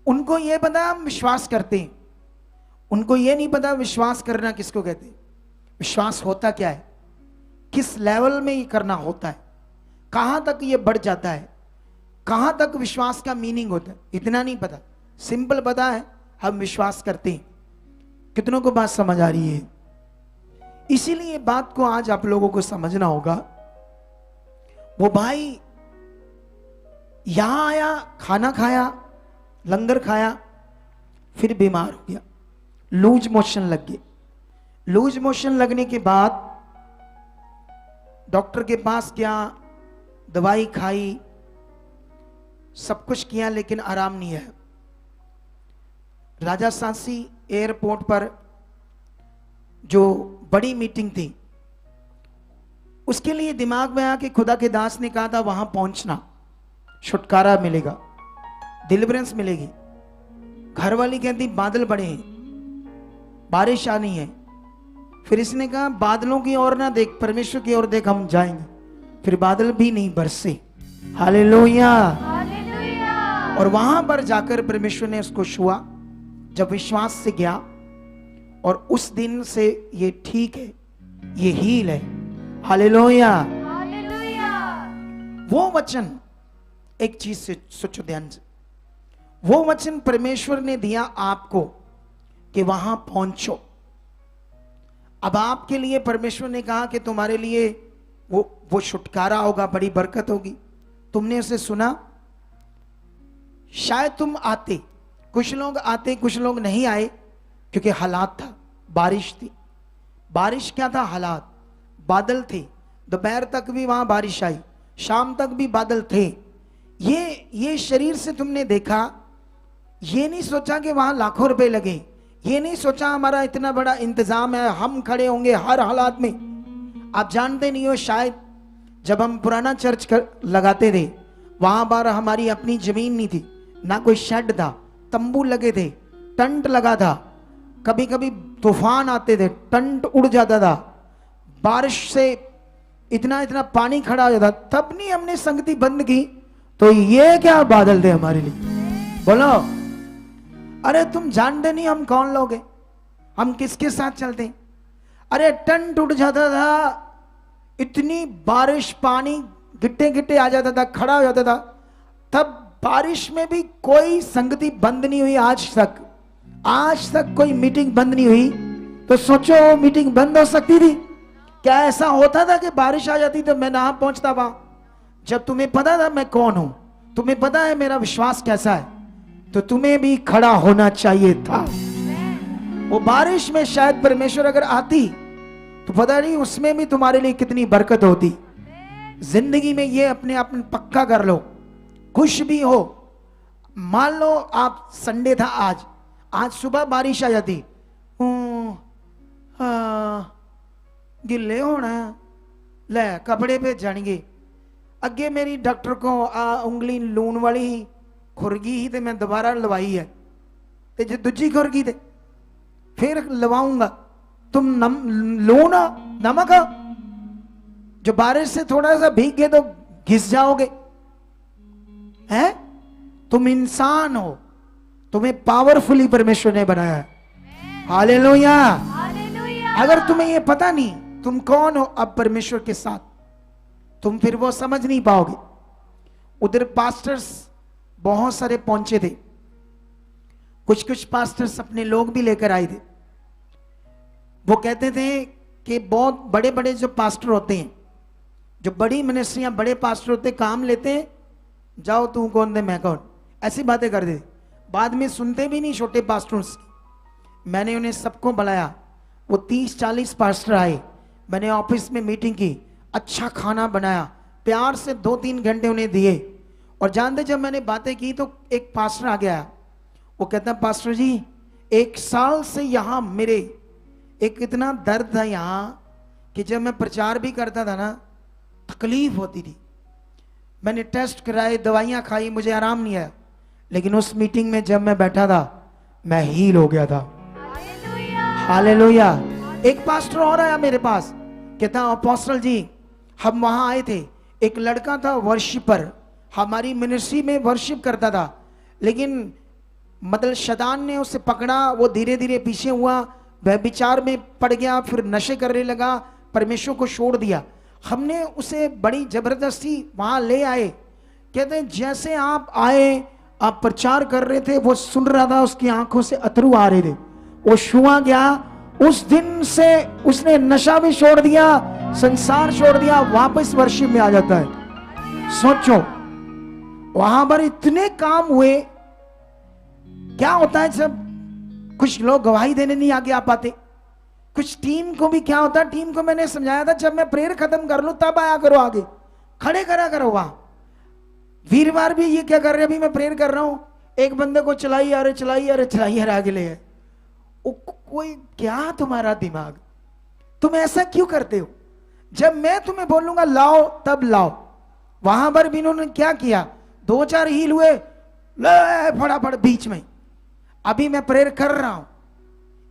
उनको ये पता हम विश्वास करते हैं, उनको ये नहीं पता विश्वास करना किसको कहते हैं, विश्वास होता क्या है, किस लेवल में ये करना होता है, कहां तक ये बढ़ जाता है, कहां तक विश्वास का मीनिंग होता है, इतना नहीं पता। सिंपल पता है हम विश्वास करते हैं। कितनों को बात समझ आ रही है? इसीलिए बात को आज आप लोगों को समझना होगा। वो भाई यहां आया, खाना खाया, लंगर खाया, फिर बीमार हो गया, लूज मोशन लग गए। लूज मोशन लगने के बाद डॉक्टर के पास गया, दवाई खाई, सब कुछ किया, लेकिन आराम नहीं है। राजा सांसी एयरपोर्ट पर जो बड़ी मीटिंग थी, उसके लिए दिमाग में आया कि खुदा के दास ने कहा था वहां पहुंचना, छुटकारा मिलेगा, डिलीवरेंस मिलेगी। घर वाली कहती बादल बड़े हैं, बारिश आनी है। फिर इसने कहा बादलों की ओर ना देख, परमेश्वर की ओर देख, हम जाएंगे। फिर बादल भी नहीं बरसे। हालेलुया। और वहां पर जाकर परमेश्वर ने उसको छुआ, जब विश्वास से गया, और उस दिन से ये ठीक है, ये हील है। हालेलुया। वो वचन, एक चीज से सोचो ध्यान से, वो वचन परमेश्वर ने दिया आपको कि वहां पहुंचो। अब आपके लिए परमेश्वर ने कहा कि तुम्हारे लिए वो छुटकारा होगा, बड़ी बरकत होगी। तुमने उसे सुना, शायद तुम आते, कुछ लोग आते, कुछ लोग नहीं आए, क्योंकि हालात था, बारिश थी। बारिश क्या था? हालात, बादल थे। दोपहर तक भी वहां बारिश आई, शाम तक भी बादल थे। ये शरीर से तुमने देखा, ये नहीं सोचा कि वहां लाखों रुपए लगे, ये नहीं सोचा हमारा इतना बड़ा इंतजाम है, हम खड़े होंगे हर हालात में। आप जानते नहीं हो, शायद जब हम पुराना चर्च लगाते थे, वहां पर हमारी अपनी जमीन नहीं थी, ना कोई शेड था, तंबू लगे थे, टंट लगा था। कभी कभी तूफान आते थे, टंट उड़ जाता था, बारिश से इतना इतना पानी खड़ा हो जाता, तब नहीं हमने संगति बंद की। तो ये क्या बादल थे हमारे लिए, बोलो। अरे तुम जानते नहीं हम कौन लोग हैं, हम किसके साथ चलते हैं। अरे टंट उड़ जाता था, इतनी बारिश, पानी गिट्टे गिट्टे आ जाता था, खड़ा हो जाता था। तब बारिश में भी कोई संगति बंद नहीं हुई आज तक। आज तक कोई मीटिंग बंद नहीं हुई। तो सोचो वो मीटिंग बंद हो सकती थी क्या? ऐसा होता था कि बारिश आ जाती तो मैं ना पहुंचता वहां? जब तुम्हें पता था मैं कौन हूं, तुम्हें पता है मेरा विश्वास कैसा है, तो तुम्हें भी खड़ा होना चाहिए था। वो बारिश में शायद परमेश्वर अगर आती तो पता नहीं उसमें भी तुम्हारे लिए कितनी बरकत होती। जिंदगी में ये अपने आप में पक्का कर लो, खुश भी हो। मान लो आप संडे था आज सुबह बारिश आ जाती, गिले होना ले कपड़े पे जाएंगे। अगे मेरी डॉक्टर को उंगली लून वाली ही खुरगी ही तो मैं दोबारा लवाई है, ते जो दूजी खुरगी थे फिर लवाऊंगा। तुम लून नमक जो बारिश से थोड़ा सा भीग गए तो घिस जाओगे हैं? तुम इंसान हो, तुम्हें पावरफुली परमेश्वर ने बनाया है। हालेलुया। अगर तुम्हें ये पता नहीं तुम कौन हो अब परमेश्वर के साथ, तुम फिर वो समझ नहीं पाओगे। उधर पास्टर्स बहुत सारे पहुंचे थे, कुछ पास्टर्स अपने लोग भी लेकर आए थे। वो कहते थे कि बहुत बड़े बड़े जो पास्टर होते हैं, जो बड़ी मिनिस्ट्रियां, बड़े पास्टर होते काम लेते हैं, जाओ तू कौन दे मैं कौन, ऐसी बातें कर दे। बाद में सुनते भी नहीं छोटे पास्टरों से। मैंने उन्हें सबको बुलाया, वो 30-40 पास्टर आए। मैंने ऑफिस में मीटिंग की, अच्छा खाना बनाया, प्यार से 2-3 घंटे उन्हें दिए। और जानते जब मैंने बातें की तो एक पास्टर आ गया, वो कहता पास्टर जी 1 साल से यहाँ मेरे एक इतना दर्द था यहाँ कि जब मैं प्रचार भी करता था ना तकलीफ होती थी। मैंने टेस्ट कराए, दवाइयाँ खाई, मुझे आराम नहीं आया। लेकिन उस मीटिंग में जब मैं बैठा था मैं हील हो गया था। हालेलुया। एक पास्टर और आया मेरे पास, कहता अपोस्टल जी हम वहां आए थे, एक लड़का था वर्शिपर, हमारी मिनिस्ट्री में वर्शिप करता था, लेकिन मतलब शैतान ने उसे पकड़ा, वो धीरे धीरे पीछे हुआ, वह विचार में पड़ गया, फिर नशे करने लगा, परमेश्वर को छोड़ दिया। हमने उसे बड़ी जबरदस्ती वहां ले आए। कहते जैसे आप आए, आप प्रचार कर रहे थे, वो सुन रहा था, उसकी आंखों से अथरू आ रहे थे, वो छुआ गया। उस दिन से उसने नशा भी छोड़ दिया, संसार छोड़ दिया, वापस वर्शिप में आ जाता है। सोचो वहां पर इतने काम हुए। क्या होता है जब कुछ लोग गवाही देने नहीं आगे आ पाते, कुछ टीम को भी क्या होता है, टीम को मैंने समझाया था जब मैं प्रेयर खत्म कर लूं तब आया करो, आगे खड़े करा करो। वहां वीरवार भी ये क्या कर रहे हैं, अभी मैं प्रेयर कर रहा हूं, एक बंदे को चलाई आ रहे आगे ले है। कोई क्या तुम्हारा दिमाग, तुम ऐसा क्यों करते हो? जब मैं तुम्हें बोलूंगा लाओ तब लाओ। वहां पर भी इन्होंने क्या किया, 2-4 हील हुए, ले फटाफट बीच में। अभी मैं प्रेयर कर रहा हूं,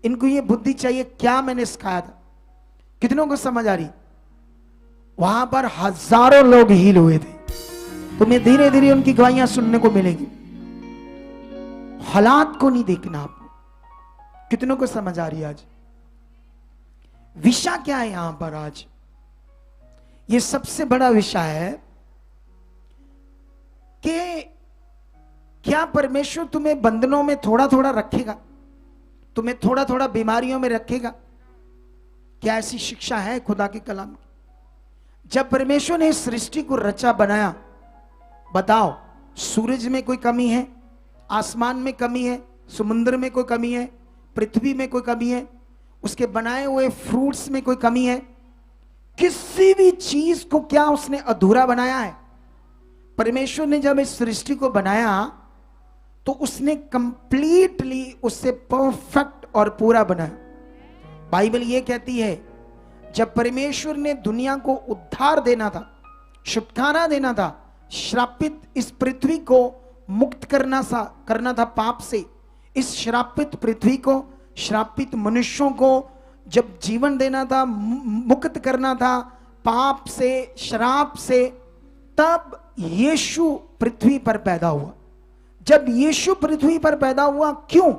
इनको ये बुद्धि चाहिए क्या मैंने सिखाया था। कितनों को समझ आ रही? वहां पर हजारों लोग हील हुए थे। तुम्हें धीरे धीरे उनकी गवाहियां सुनने को मिलेगी। हालात को नहीं देखना आपको। कितनों को समझ आ रही है? आज विषय क्या है यहां पर? आज ये सबसे बड़ा विषय है कि क्या परमेश्वर तुम्हें बंधनों में थोड़ा थोड़ा रखेगा, तुम्हें थोड़ा थोड़ा बीमारियों में रखेगा? क्या ऐसी शिक्षा है खुदा के कलाम की? जब परमेश्वर ने इस सृष्टि को रचा बनाया, बताओ सूरज में कोई कमी है, आसमान में कमी है, समुद्र में कोई कमी है, पृथ्वी में कोई कमी है, उसके बनाए हुए फ्रूट्स में कोई कमी है? किसी भी चीज को क्या उसने अधूरा बनाया है? परमेश्वर ने जब इस सृष्टि को बनाया तो उसने कंप्लीटली उससे परफेक्ट और पूरा बनाया। बाइबल ये कहती है जब परमेश्वर ने दुनिया को उद्धार देना था, छुटकारा देना था, श्रापित इस पृथ्वी को मुक्त करना था पाप से, इस श्रापित पृथ्वी को, श्रापित मनुष्यों को जब जीवन देना था, मुक्त करना था पाप से, श्राप से, तब यीशु पृथ्वी पर पैदा हुआ। जब यीशु पृथ्वी पर पैदा हुआ, क्यों?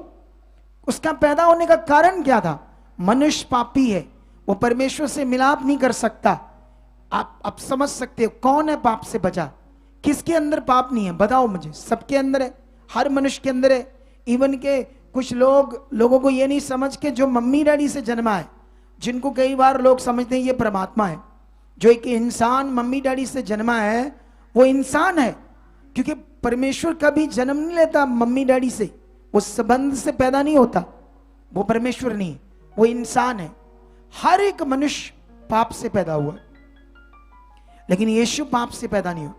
उसका पैदा होने का कारण क्या था? मनुष्य पापी है, वो परमेश्वर से मिलाप नहीं कर सकता, आप समझ सकते हो कौन है पाप से बचा, किसके अंदर पाप नहीं है, बताओ मुझे। सबके अंदर है, हर मनुष्य के अंदर है। इवन के कुछ लोगों को ये नहीं समझ के जो मम्मी डैडी से जन्मा है, जिनको कई बार लोग समझते हैं ये परमात्मा है। जो एक इंसान मम्मी डैडी से जन्मा है वो इंसान है, क्योंकि परमेश्वर कभी जन्म नहीं लेता मम्मी डैडी से, वो संबंध से पैदा नहीं होता, वो परमेश्वर नहीं, वो इंसान है। हर एक मनुष्य पाप से पैदा हुआ, लेकिन यीशु पाप से पैदा नहीं हुआ।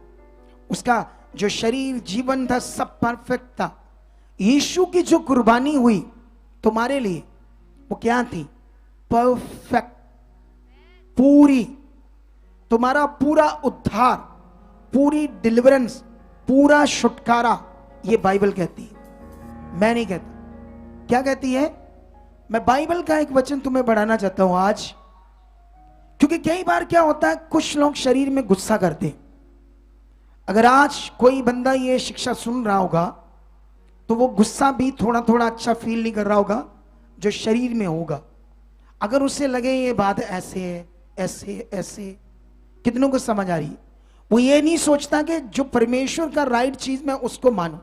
उसका जो शरीर जीवन था सब परफेक्ट था। यीशु की जो कुर्बानी हुई तुम्हारे लिए वो क्या थी? परफेक्ट, पूरी। तुम्हारा पूरा उद्धार, पूरी डिलीवरेंस, पूरा छुटकारा, ये बाइबल कहती है, मैं नहीं कहता। क्या कहती है? मैं बाइबल का एक वचन तुम्हें बढ़ाना चाहता हूं आज, क्योंकि कई बार क्या होता है, कुछ लोग शरीर में गुस्सा करते हैं। अगर आज कोई बंदा ये शिक्षा सुन रहा होगा तो वो गुस्सा भी थोड़ा थोड़ा अच्छा फील नहीं कर रहा होगा जो शरीर में होगा। अगर उसे लगे ये बात ऐसे है, ऐसे ऐसे, कितनों को समझ आ रही है? वो ये नहीं सोचता कि जो परमेश्वर का राइट चीज मैं उसको मानूं।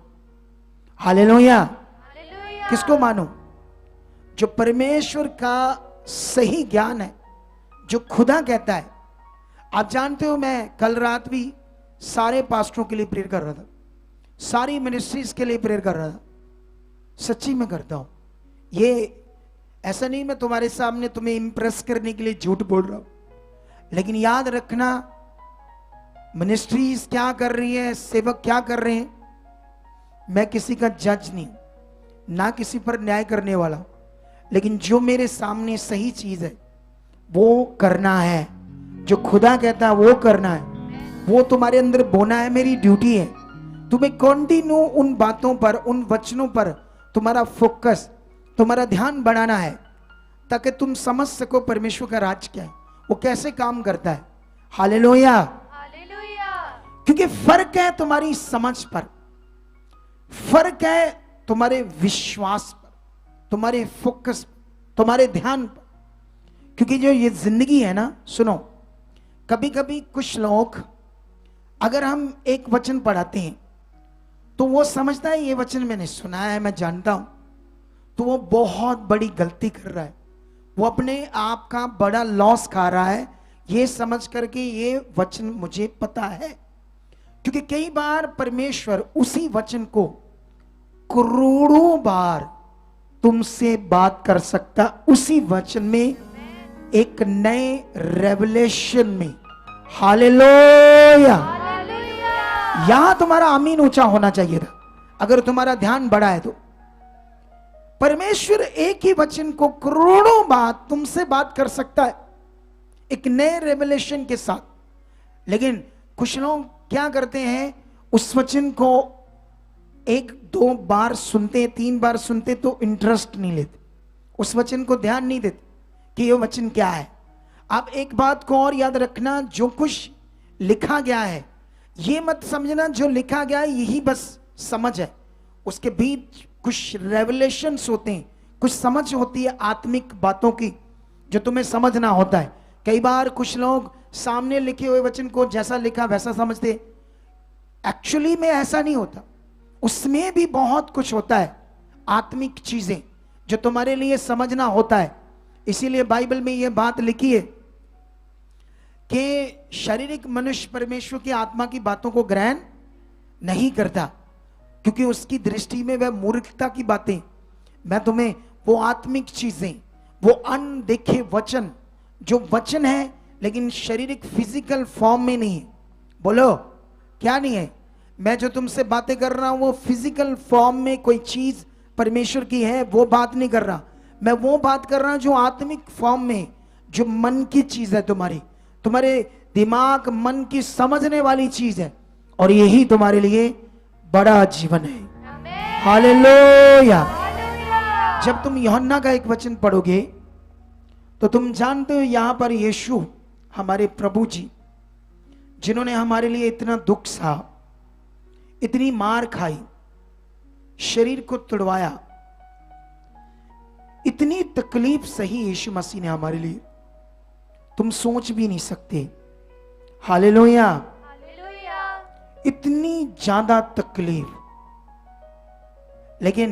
हालेलुया। किसको मानूं? जो परमेश्वर का सही ज्ञान है, जो खुदा कहता है। आप जानते हो, मैं कल रात भी सारे पास्टरों के लिए प्रेयर कर रहा था, सारी मिनिस्ट्रीज के लिए प्रेयर कर रहा था। सच्ची में करता हूं ये, ऐसा नहीं मैं तुम्हारे सामने तुम्हें इंप्रेस करने के लिए झूठ बोल रहा हूं, लेकिन याद रखना मिनिस्ट्रीज क्या कर रही है, सेवक क्या कर रहे हैं, मैं किसी का जज नहीं, ना किसी पर न्याय करने वाला, लेकिन जो मेरे सामने सही चीज है वो करना है। जो खुदा कहता है वो करना है, वो तुम्हारे अंदर बोना है। मेरी ड्यूटी है तुम्हें कंटिन्यू उन बातों पर, उन वचनों पर तुम्हारा फोकस, तुम्हारा ध्यान बढ़ाना है, ताकि तुम समझ सको परमेश्वर का राज क्या है, वो कैसे काम करता है। हालेलुया। क्योंकि फर्क है तुम्हारी समझ पर, फर्क है तुम्हारे विश्वास पर, तुम्हारे फोकस, तुम्हारे ध्यान पर। क्योंकि जो ये जिंदगी है ना, सुनो, कभी कभी कुछ लोग, अगर हम एक वचन पढ़ाते हैं तो वो समझता है ये वचन मैंने सुना है, मैं जानता हूं, तो वो बहुत बड़ी गलती कर रहा है। वो अपने आप का बड़ा लॉस खा रहा है ये समझ करके ये वचन मुझे पता है। क्योंकि कई बार परमेश्वर उसी वचन को करोड़ों बार तुमसे बात कर सकता, उसी वचन में एक नए रेवलेशन में। हालेलुया। यहां तुम्हारा आमीन ऊंचा होना चाहिए था, अगर तुम्हारा ध्यान बड़ा है तो। परमेश्वर एक ही वचन को करोड़ों बार तुमसे बात कर सकता है एक नए रेवलेशन के साथ। लेकिन कुछ लोग क्या करते हैं, उस वचन को एक दो बार सुनते, तीन बार सुनते तो इंटरेस्ट नहीं लेते, उस वचन को ध्यान नहीं देते कि ये वचन क्या है। आप एक बात को और याद रखना, जो कुछ लिखा गया है ये मत समझना जो लिखा गया है यही बस समझ है, उसके बीच कुछ रेवलेशंस होते हैं, कुछ समझ होती है आत्मिक बातों की जो तुम्हें समझना होता है। कई बार कुछ लोग सामने लिखे हुए वचन को जैसा लिखा वैसा समझते, एक्चुअली में ऐसा नहीं होता, उसमें भी बहुत कुछ होता है, आत्मिक चीजें जो तुम्हारे लिए समझना होता है। इसीलिए बाइबल में यह बात लिखी है कि शारीरिक मनुष्य परमेश्वर की आत्मा की बातों को ग्रहण नहीं करता, क्योंकि उसकी दृष्टि में वह मूर्खता की बातें। मैं तुम्हें वो आत्मिक चीजें, वो अनदेखे वचन, जो वचन है लेकिन शारीरिक फिजिकल फॉर्म में नहीं है। बोलो क्या नहीं है? मैं जो तुमसे बातें कर रहा हूं वो फिजिकल फॉर्म में कोई चीज परमेश्वर की है वो बात नहीं कर रहा, मैं वो बात कर रहा हूं जो आत्मिक फॉर्म में, जो मन की चीज है, तुम्हारे दिमाग मन की समझने वाली चीज है, और यही तुम्हारे लिए बड़ा जीवन है। हालेलुया। जब तुम यूहन्ना का एक वचन पढ़ोगे तो तुम जानते हो यहां पर यीशु हमारे प्रभु जी, जिन्होंने हमारे लिए इतना दुख सहा, इतनी मार खाई, शरीर को तुड़वाया, इतनी तकलीफ सही यीशु मसीह ने हमारे लिए, तुम सोच भी नहीं सकते। हालेलुया। हालेलुया। इतनी ज्यादा तकलीफ, लेकिन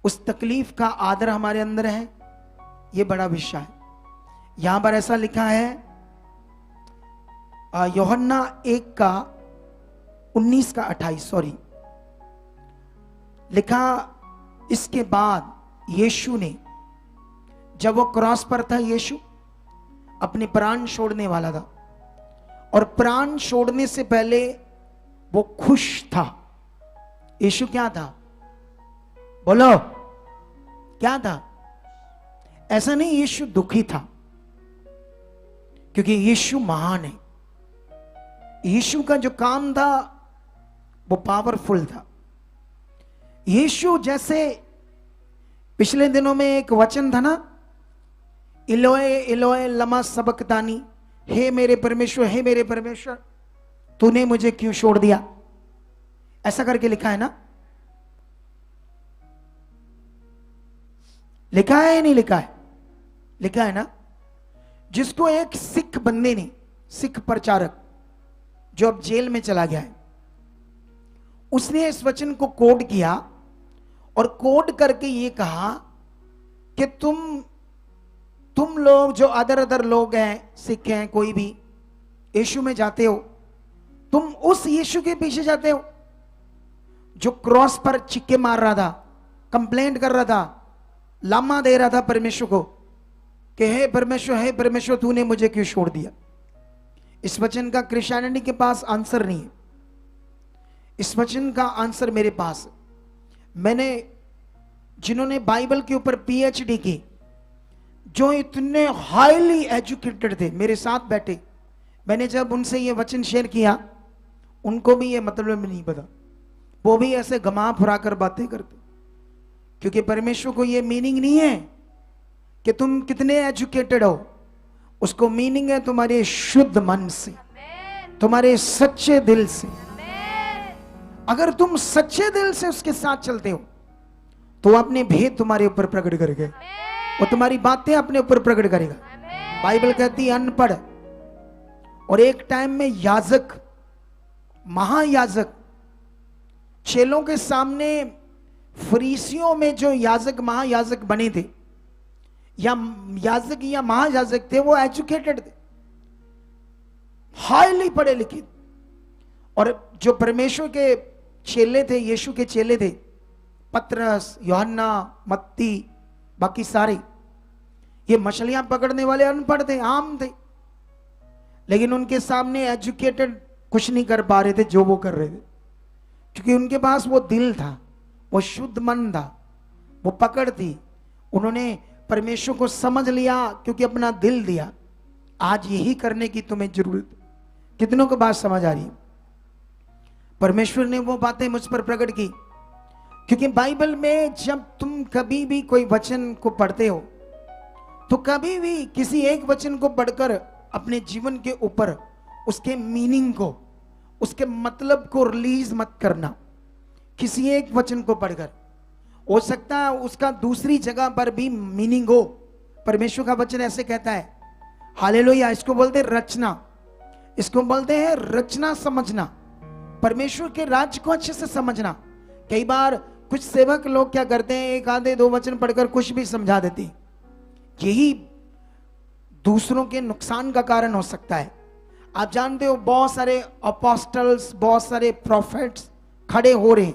उस तकलीफ का आदर हमारे अंदर है, यह बड़ा विषय है। यहां पर ऐसा लिखा है यूहन्ना 1 का 19 का 28, सॉरी, लिखा, इसके बाद यीशु ने, जब वो क्रॉस पर था, यीशु अपने प्राण छोड़ने वाला था, और प्राण छोड़ने से पहले वो खुश था। यीशु क्या था? बोलो, क्या था? ऐसा नहीं यीशु दुखी था, क्योंकि यीशु महान है। यीशु का जो काम था वो पावरफुल था। यीशु जैसे पिछले दिनों में एक वचन था ना, इलोए इलोए लमा सबक्तानी, हे मेरे परमेश्वर, हे मेरे परमेश्वर, तूने मुझे क्यों छोड़ दिया, ऐसा करके लिखा है ना? लिखा है या नहीं लिखा है? लिखा है ना? जिसको एक सिख बंदे ने, सिख प्रचारक जो अब जेल में चला गया है, उसने इस वचन को कोड किया और कोड करके ये कहा कि तुम लोग जो अदर लोग हैं, सिख हैं, कोई भी, यीशु में जाते हो, तुम उस यीशु के पीछे जाते हो जो क्रॉस पर चिक्के मार रहा था, कंप्लेंट कर रहा था, लामा दे रहा था परमेश्वर को कि हे परमेश्वर, तूने मुझे क्यों छोड़ दिया। इस वचन का क्रिश्चियनिटी के पास आंसर नहीं है। इस वचन का आंसर मेरे पास है। मैंने, जिन्होंने बाइबल के ऊपर पीएचडी की, जो इतने हाईली एजुकेटेड थे, मेरे साथ बैठे, मैंने जब उनसे ये वचन शेयर किया, उनको भी ये मतलब नहीं पता, वो भी ऐसे घुमा फुरा कर बातें करते, क्योंकि परमेश्वर को ये मीनिंग नहीं है कि तुम कितने एजुकेटेड हो, उसको मीनिंग है तुम्हारे शुद्ध मन से, तुम्हारे सच्चे दिल से। अगर तुम सच्चे दिल से उसके साथ चलते हो तो अपने भेद तुम्हारे ऊपर प्रकट करेगा, वो तुम्हारी बातें अपने ऊपर प्रकट करेगा। बाइबल कहती है अनपढ़, और एक टाइम में याजक, महायाजक, चेलों के सामने, फरीसियों में जो याजक महायाजक बने थे, या याजक या महायाजक थे, वो एजुकेटेड थे, हाईली पढ़े लिखे, और जो परमेश्वर के चेले थे, यीशु के चेले थे, पतरस, यूहन्ना, मत्ती, बाकी सारे, ये मछलियां पकड़ने वाले अनपढ़ थे, आम थे, लेकिन उनके सामने एजुकेटेड कुछ नहीं कर पा रहे थे जो वो कर रहे थे, क्योंकि उनके पास वो दिल था, वो शुद्ध मन था, वो पकड़ थी। उन्होंने परमेश्वर को समझ लिया क्योंकि अपना दिल दिया। आज यही करने की तुम्हें जरूरत। कितनों को बात समझ आ रही है? परमेश्वर ने वो बातें मुझ पर प्रकट की, क्योंकि बाइबल में जब तुम कभी भी कोई वचन को पढ़ते हो तो कभी भी किसी एक वचन को पढ़कर अपने जीवन के ऊपर उसके मीनिंग को, उसके मतलब को रिलीज मत करना। किसी एक वचन को पढ़कर, हो सकता है उसका दूसरी जगह पर भी मीनिंग हो। परमेश्वर का वचन ऐसे कहता है, हालेलुया, इसको बोलते हैं रचना, इसको बोलते हैं रचना समझना, परमेश्वर के राज्य को अच्छे से समझना। कई बार कुछ सेवक लोग क्या करते हैं, एक आधे दो वचन पढ़कर कुछ भी समझा देते हैं, यही दूसरों के नुकसान का कारण हो सकता है। आप जानते हो बहुत सारे अपोस्टल्स, बहुत सारे प्रॉफिट्स खड़े हो रहे हैं,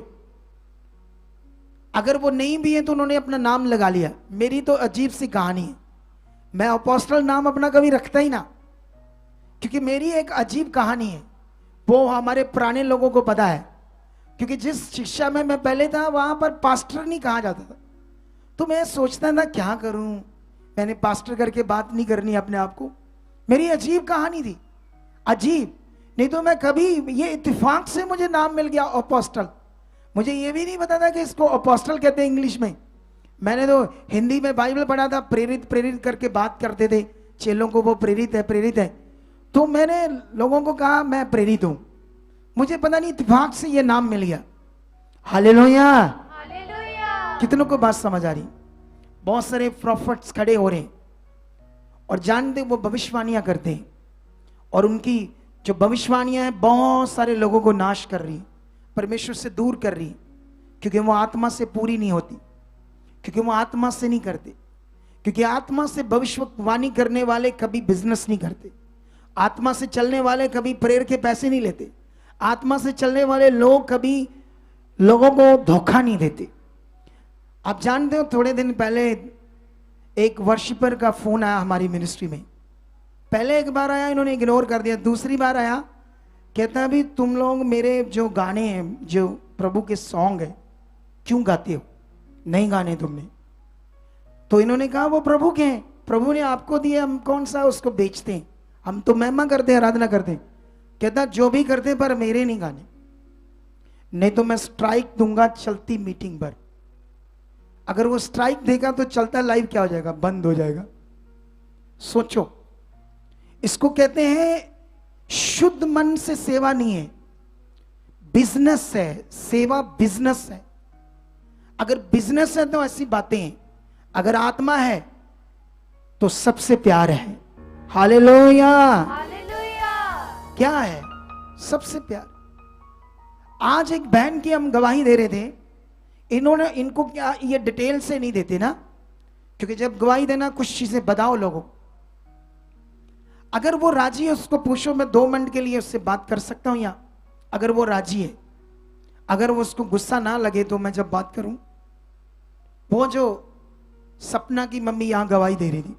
अगर वो नहीं भी है तो उन्होंने अपना नाम लगा लिया। मेरी तो अजीब सी कहानी है, मैं अपोस्टल नाम अपना कभी रखता ही ना, क्योंकि मेरी एक अजीब कहानी है, वो हमारे पुराने लोगों को पता है, क्योंकि जिस शिक्षा में मैं पहले था वहां पर पास्टर नहीं कहा जाता था, तो मैं सोचता था क्या करूं, मैंने पास्टर करके बात नहीं करनी अपने आप को। मेरी अजीब कहानी थी, अजीब, नहीं तो मैं कभी, ये इत्तेफाक से मुझे नाम मिल गया अपोस्टल। मुझे ये भी नहीं पता था कि इसको अपोस्टल कहते हैं इंग्लिश में। मैंने तो हिंदी में बाइबल पढ़ा था, प्रेरित प्रेरित करके बात करते थे चेलों को, वो प्रेरित है प्रेरित है, तो मैंने लोगों को कहा मैं प्रेरित हूं। मुझे पता नहीं इत्तेफाक से ये नाम मिल गया। Hallelujah, hallelujah. कितनों को बात समझ आ रही? बहुत सारे प्रॉफिट्स खड़े हो रहे हैं और जानते वो भविष्यवाणियां करते हैं, और उनकी जो भविष्यवाणियां हैं बहुत सारे लोगों को नाश कर रही, परमेश्वर से दूर कर रही, क्योंकि वो आत्मा से पूरी नहीं होती, क्योंकि वो आत्मा से नहीं करते। क्योंकि आत्मा से भविष्यवाणी करने वाले कभी बिजनेस नहीं करते, आत्मा से चलने वाले कभी प्रेयर के पैसे नहीं लेते, आत्मा से चलने वाले लोग कभी लोगों को धोखा नहीं देते। आप जानते हो, थोड़े दिन पहले एक वर्शिपर का फोन आया हमारी मिनिस्ट्री में। पहले एक बार आया, इन्होंने इग्नोर कर दिया। दूसरी बार आया, कहता भी तुम लोग मेरे जो गाने हैं, जो प्रभु के सॉन्ग है, क्यों गाते हो? नहीं गाने तुमने। तो इन्होंने कहा वो प्रभु के हैं, प्रभु ने आपको दिए, हम कौन सा उसको बेचते हैं, हम तो महिमा करते हैं, आराधना करते हैं। कहता जो भी करते हैं पर मेरे नहीं गाने, नहीं तो मैं स्ट्राइक दूंगा चलती मीटिंग पर। अगर वो स्ट्राइक देगा तो चलता लाइव क्या हो जाएगा? बंद हो जाएगा। सोचो, इसको कहते हैं शुद्ध मन से सेवा नहीं है, बिजनेस है। सेवा बिजनेस है। अगर बिजनेस है तो ऐसी बातें हैं, अगर आत्मा है तो सबसे प्यार है। हालेलुया। हालेलुया। क्या है? सबसे प्यार। आज एक बहन की हम गवाही दे रहे थे, इन्होंने, इनको क्या ये डिटेल से नहीं देते ना, क्योंकि जब गवाही देना कुछ चीजें बताओ लोगों। अगर वो राजी है उसको पूछो, मैं 2 मिनट के लिए उससे बात कर सकता हूं यहां? अगर वो राजी है, अगर वो उसको गुस्सा ना लगे तो मैं जब बात करूं। वो जो सपना की मम्मी यहां गवाही दे रही थी,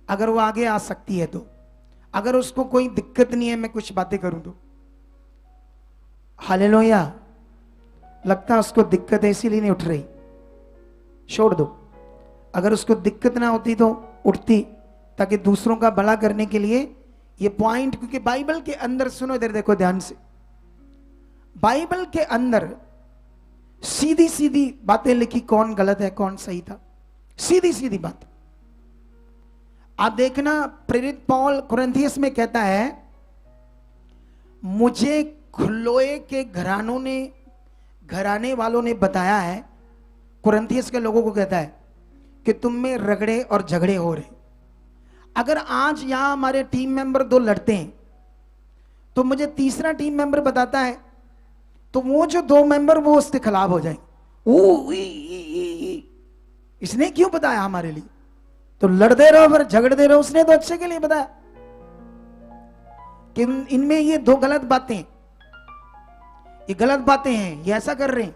अगर वो आगे आ सकती है तो, अगर उसको कोई दिक्कत नहीं है मैं कुछ बातें करूं तो। हालेलुया। लगता है उसको दिक्कत है इसीलिए नहीं उठ रही, छोड़ दो। अगर उसको दिक्कत ना होती तो उठती, ताकि दूसरों का भला करने के लिए ये पॉइंट। क्योंकि बाइबल के अंदर, सुनो इधर देखो ध्यान से, बाइबल के अंदर सीधी सीधी बातें लिखी, कौन गलत है कौन सही था, सीधी सीधी बात। आप देखना, प्रेरित पौल कुरिन्थियस में कहता है, मुझे ख्लोए के घराने वालों ने बताया है, कुरिन्थियस के लोगों को कहता है कि तुम में रगड़े और झगड़े हो रहे। अगर आज यहां हमारे टीम मेंबर 2 लड़ते हैं तो मुझे तीसरा टीम मेंबर बताता है, तो वो जो 2 मेंबर वो उसके खिलाफ हो जाएंगे। इसने क्यों बताया हमारे लिए? तो लड़ते रहो फिर झगड़ते रहो, उसने तो अच्छे के लिए बताया कि इनमें ये 2 गलत बातें, ये गलत बातें हैं, ये ऐसा कर रहे हैं।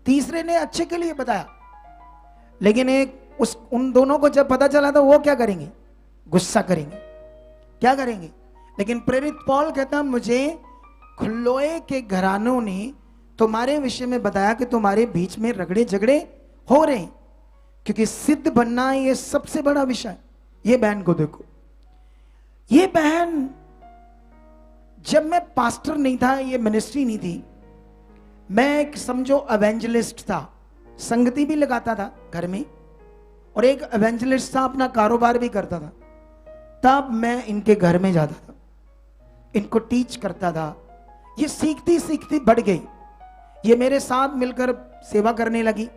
तीसरे ने अच्छे के लिए बताया, लेकिन उन दोनों को जब पता चला तो वो क्या करेंगे? गुस्सा करेंगे, क्या करेंगे? लेकिन प्रेरित पौल कहता, मुझे ख्लोए के घरानों ने तुम्हारे विषय में बताया कि तुम्हारे बीच में रगड़े झगड़े हो रहे हैं, क्योंकि सिद्ध बनना ये सबसे बड़ा विषय। ये बहन को देखो, ये बहन, जब मैं पास्टर नहीं था, ये मिनिस्ट्री नहीं थी, मैं एक समझो एवेंजलिस्ट था, संगति भी लगाता था घर में, और एक एवेंजलिस्ट था, अपना कारोबार भी करता था। तब मैं इनके घर में जाता था, इनको टीच करता था। ये सीखती सीखती बढ़ गई, ये मेरे साथ मिलकर सेवा करने लगी।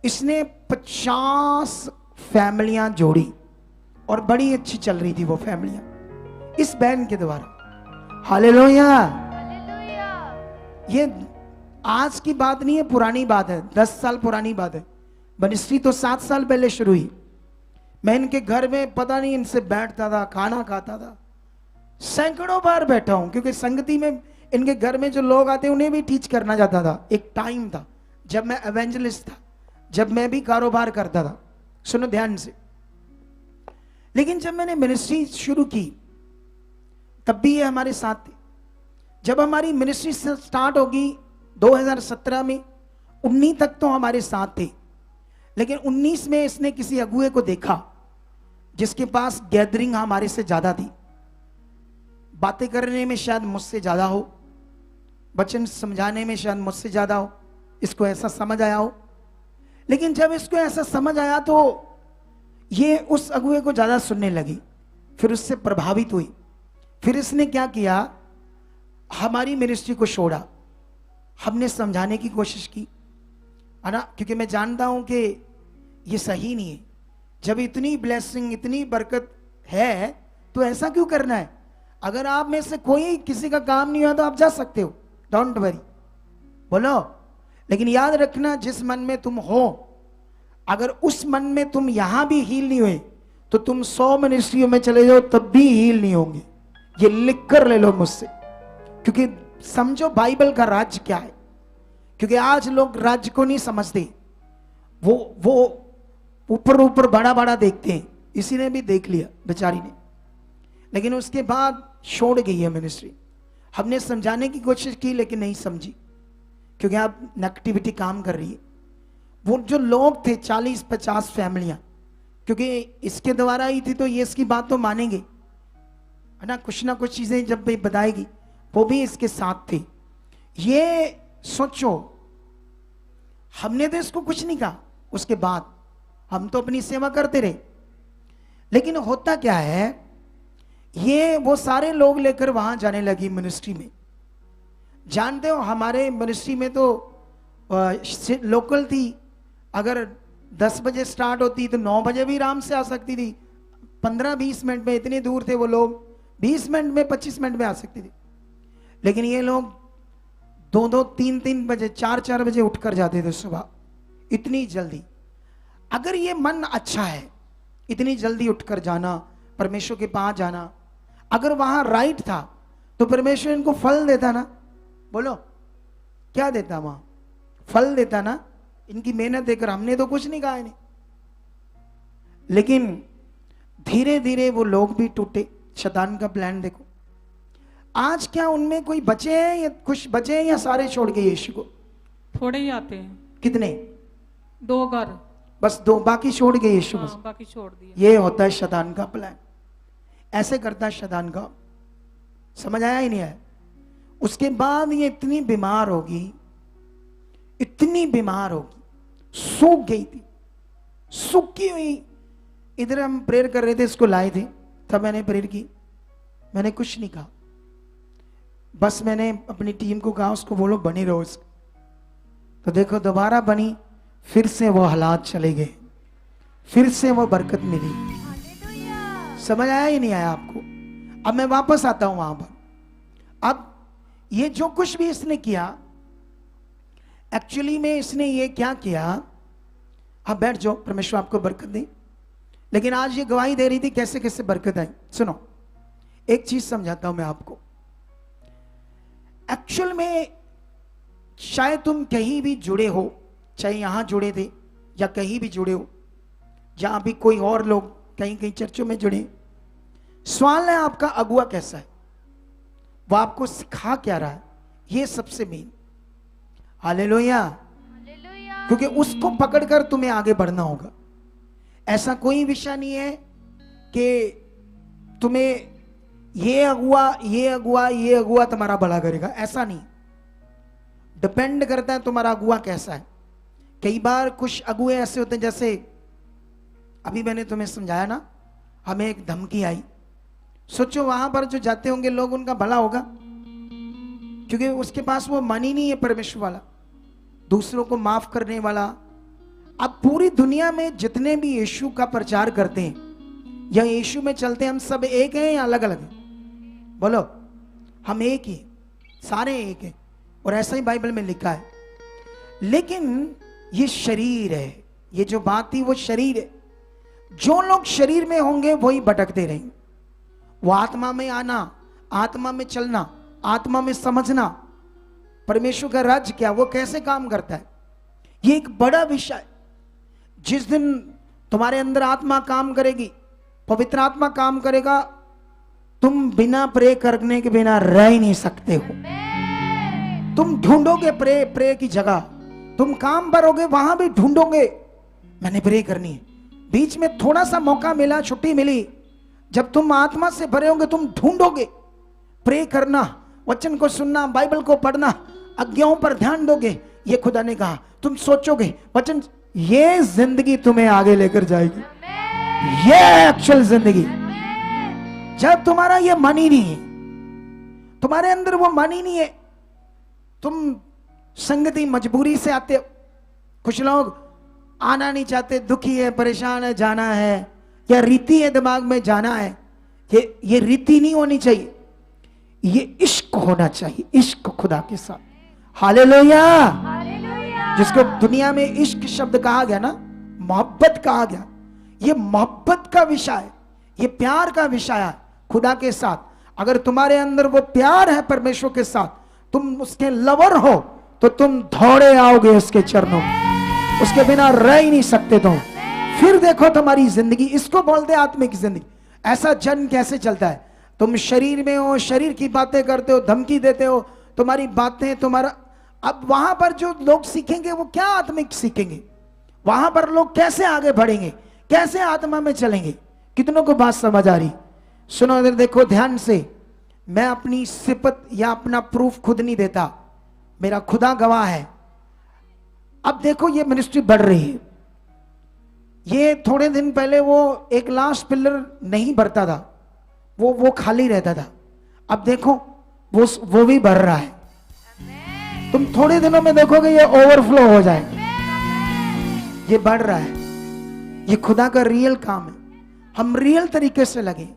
इसने 50 फैमिलियां जोड़ी और बड़ी अच्छी चल रही थी वो फैमिलियां इस बहन के द्वारा। हालेलुया। हालेलुया। ये आज की बात नहीं है, पुरानी बात है, 10 साल पुरानी बात है। मिनिस्ट्री तो 7 साल पहले शुरू हुई। मैं इनके घर में पता नहीं इनसे बैठता था, खाना खाता था, सैकड़ों बार बैठा हूं, क्योंकि संगति में इनके घर में जो लोग आते हैं उन्हें भी टीच करना चाहता था। एक टाइम था जब मैं एवेंजलिस्ट था, जब मैं भी कारोबार करता था। सुनो ध्यान से। लेकिन जब मैंने मिनिस्ट्री शुरू की तब भी ये हमारे साथ थे। जब हमारी मिनिस्ट्री स्टार्ट होगी 2017 में, 19 तक तो हमारे साथ थे, लेकिन 19 में इसने किसी अगुए को देखा जिसके पास गैदरिंग हमारे से ज्यादा थी, बातें करने में शायद मुझसे ज्यादा हो, वचन समझाने में शायद मुझसे ज्यादा हो, इसको ऐसा समझ आया हो। लेकिन जब इसको ऐसा समझ आया तो ये उस अगुए को ज्यादा सुनने लगी, फिर उससे प्रभावित हुई। फिर इसने क्या किया, हमारी मिनिस्ट्री को छोड़ा। हमने समझाने की कोशिश की, है ना, क्योंकि मैं जानता हूं कि ये सही नहीं है। जब इतनी ब्लेसिंग, इतनी बरकत है तो ऐसा क्यों करना है? अगर आप में से कोई किसी का काम नहीं हुआ तो आप जा सकते हो, डोंट वरी, बोलो। लेकिन याद रखना, जिस मन में तुम हो, अगर उस मन में तुम यहां भी हील नहीं हुए तो तुम 100 मिनिस्ट्रियों में चले जाओ तब भी हील नहीं होंगे। ये लिख कर ले लो मुझसे, क्योंकि समझो बाइबल का राज्य क्या है। क्योंकि आज लोग राज्य को नहीं समझते, वो ऊपर ऊपर बड़ा बड़ा देखते हैं। इसी ने भी देख लिया बेचारी ने, लेकिन उसके बाद छोड़ गई है मिनिस्ट्री। हमने समझाने की कोशिश की लेकिन नहीं समझी, क्योंकि आप नेगेटिविटी काम कर रही है। वो जो लोग थे 40-50 फैमिलियां, क्योंकि इसके द्वारा ही थी तो ये इसकी बात तो मानेंगे, है ना। कुछ ना कुछ चीजें जब भी बताएगी, वो भी इसके साथ थे। ये सोचो, हमने तो इसको कुछ नहीं कहा, उसके बाद हम तो अपनी सेवा करते रहे। लेकिन होता क्या है, ये वो सारे लोग लेकर वहां जाने लगी मिनिस्ट्री में। जानते हो हमारे मिनिस्ट्री में तो लोकल थी, अगर 10 बजे स्टार्ट होती तो 9 बजे भी आराम से आ सकती थी। 15-20 मिनट में, इतने दूर थे वो लोग, 20 मिनट में 25 मिनट में आ सकती थी। लेकिन ये लोग 2-2, 3-3 बजे, 4-4 बजे उठकर जाते थे सुबह, इतनी जल्दी। अगर ये मन अच्छा है, इतनी जल्दी उठकर जाना, परमेश्वर के पास जाना, अगर वहां राइट था तो परमेश्वर इनको फल देता ना। बोलो क्या देता, वहां फल देता ना, इनकी मेहनत देकर। हमने तो कुछ नहीं कहा इन्हें, लेकिन धीरे धीरे वो लोग भी टूटे। शैतान का प्लान देखो। आज क्या उनमें कोई बचे हैं या कुछ बचे हैं या सारे छोड़ गए यीशु को? थोड़े ही आते हैं। कितने? 2 घर, बस 2, बाकी छोड़ गए यीशु को। हाँ, बाकी छोड़ दिए। ये होता है शैतान का प्लान, ऐसे करता है शैतान का। समझ आया ही नहीं आया? उसके बाद ये इतनी बीमार होगी, इतनी बीमार होगी, सूख गई थी, सूखी हुई। इधर हम प्रेयर कर रहे थे, इसको लाए थे, तब मैंने प्रेयर की। मैंने कुछ नहीं कहा, बस मैंने अपनी टीम को कहा उसको बोलो बनी रहो इसको। तो देखो दोबारा बनी, फिर से वो हालात चले गए, फिर से वो बरकत मिली। हालेलुया। समझ आया ही नहीं आया आपको? अब मैं वापस आता हूं वहां पर। अब ये जो कुछ भी इसने किया, एक्चुअली में इसने ये क्या किया, आप बैठ जाओ, परमेश्वर आपको बरकत दे। लेकिन आज ये गवाही दे रही थी कैसे कैसे बरकत आई। सुनो, एक चीज समझाता हूं मैं आपको। एक्चुअल में शायद तुम कहीं भी जुड़े हो, चाहे यहां जुड़े थे या कहीं भी जुड़े हो, जहां भी कोई और लोग कहीं कहीं चर्चों में जुड़े। सवाल है आपका अगुआ कैसा है, वो आपको सिखा क्या रहा है, ये सबसे मेन। हालेलुया। हालेलुया। क्योंकि उसको पकड़कर तुम्हें आगे बढ़ना होगा। ऐसा कोई विषय नहीं है कि तुम्हें ये अगुआ ये अगुआ ये अगुआ तुम्हारा भला करेगा, ऐसा नहीं। डिपेंड करता है तुम्हारा अगुआ कैसा है। कई बार कुछ अगुए ऐसे होते हैं, जैसे अभी मैंने तुम्हें समझाया ना, हमें एक धमकी आई। सोचो वहां पर जो जाते होंगे लोग, उनका भला होगा, क्योंकि उसके पास वो मन ही नहीं है परमेश्वर वाला, दूसरों को माफ करने वाला। अब पूरी दुनिया में जितने भी यीशु का प्रचार करते हैं या यीशु में चलते हैं, हम सब एक हैं या अलग अलग हैं? बोलो, हम एक ही, सारे एक हैं। और ऐसा ही बाइबल में लिखा है। लेकिन ये शरीर है, ये जो बात थी वो शरीर है। जो लोग शरीर में होंगे वही भटकते रहेंगे। वो आत्मा में आना, आत्मा में चलना, आत्मा में समझना परमेश्वर का राज्य क्या, वो कैसे काम करता है, ये एक बड़ा विषय है। जिस दिन तुम्हारे अंदर आत्मा काम करेगी, पवित्र आत्मा काम करेगा, तुम बिना प्रे करने के बिना रह ही नहीं सकते हो। तुम ढूंढोगे प्रे की जगह, तुम काम करोगे वहां भी ढूंढोगे मैंने प्रे करनी है। बीच में थोड़ा सा मौका मिला, छुट्टी मिली, जब तुम आत्मा से भरे होंगे तुम ढूंढोगे प्रे करना, वचन को सुनना, बाइबल को पढ़ना, आज्ञाओं पर ध्यान दोगे। ये खुदा ने कहा, तुम सोचोगे वचन, ये जिंदगी तुम्हें आगे लेकर जाएगी। ये एक्चुअल जिंदगी। जब तुम्हारा ये मन ही नहीं है, तुम्हारे अंदर वो मन ही नहीं है, तुम संगति मजबूरी से आते हो। कुछ लोग आना नहीं चाहते, दुखी है, परेशान है, जाना है, या रीति है दिमाग में जाना है। ये रीति नहीं होनी चाहिए। ये इश्क होना चाहिए, इश्क खुदा के साथ। हालेलुया। हालेलुया। जिसको दुनिया में इश्क शब्द कहा गया ना, मोहब्बत कहा गया, ये मोहब्बत का विषय है, ये प्यार का विषय है खुदा के साथ। अगर तुम्हारे अंदर वो प्यार है परमेश्वर के साथ, तुम उसके लवर हो, तो तुम दौड़े आओगे उसके चरणों में, उसके बिना रह ही नहीं सकते तुम। फिर देखो तुम्हारी जिंदगी, इसको बोलते हैं आत्मिक जिंदगी। ऐसा जन्म कैसे चलता है? तुम शरीर में हो, शरीर की बातें करते हो, धमकी देते हो, तुम्हारी बातें तुम्हारा। अब वहां पर जो लोग सीखेंगे वो क्या आत्मिक सीखेंगे? वहां पर लोग कैसे आगे बढ़ेंगे, कैसे आत्मा में चलेंगे? कितनों को बात समझ आ रही? सुनो इधर देखो ध्यान से। मैं अपनी सिफत या अपना प्रूफ खुद नहीं देता, मेरा खुदा गवाह है। अब देखो ये मिनिस्ट्री बढ़ रही है। ये थोड़े दिन पहले वो एक लास्ट पिलर नहीं भरता था, वो खाली रहता था। अब देखो वो भी भर रहा है। तुम थोड़े दिनों में देखोगे ये ओवरफ्लो हो जाएगा, ये बढ़ रहा है। ये खुदा का रियल काम है, हम रियल तरीके से लगे।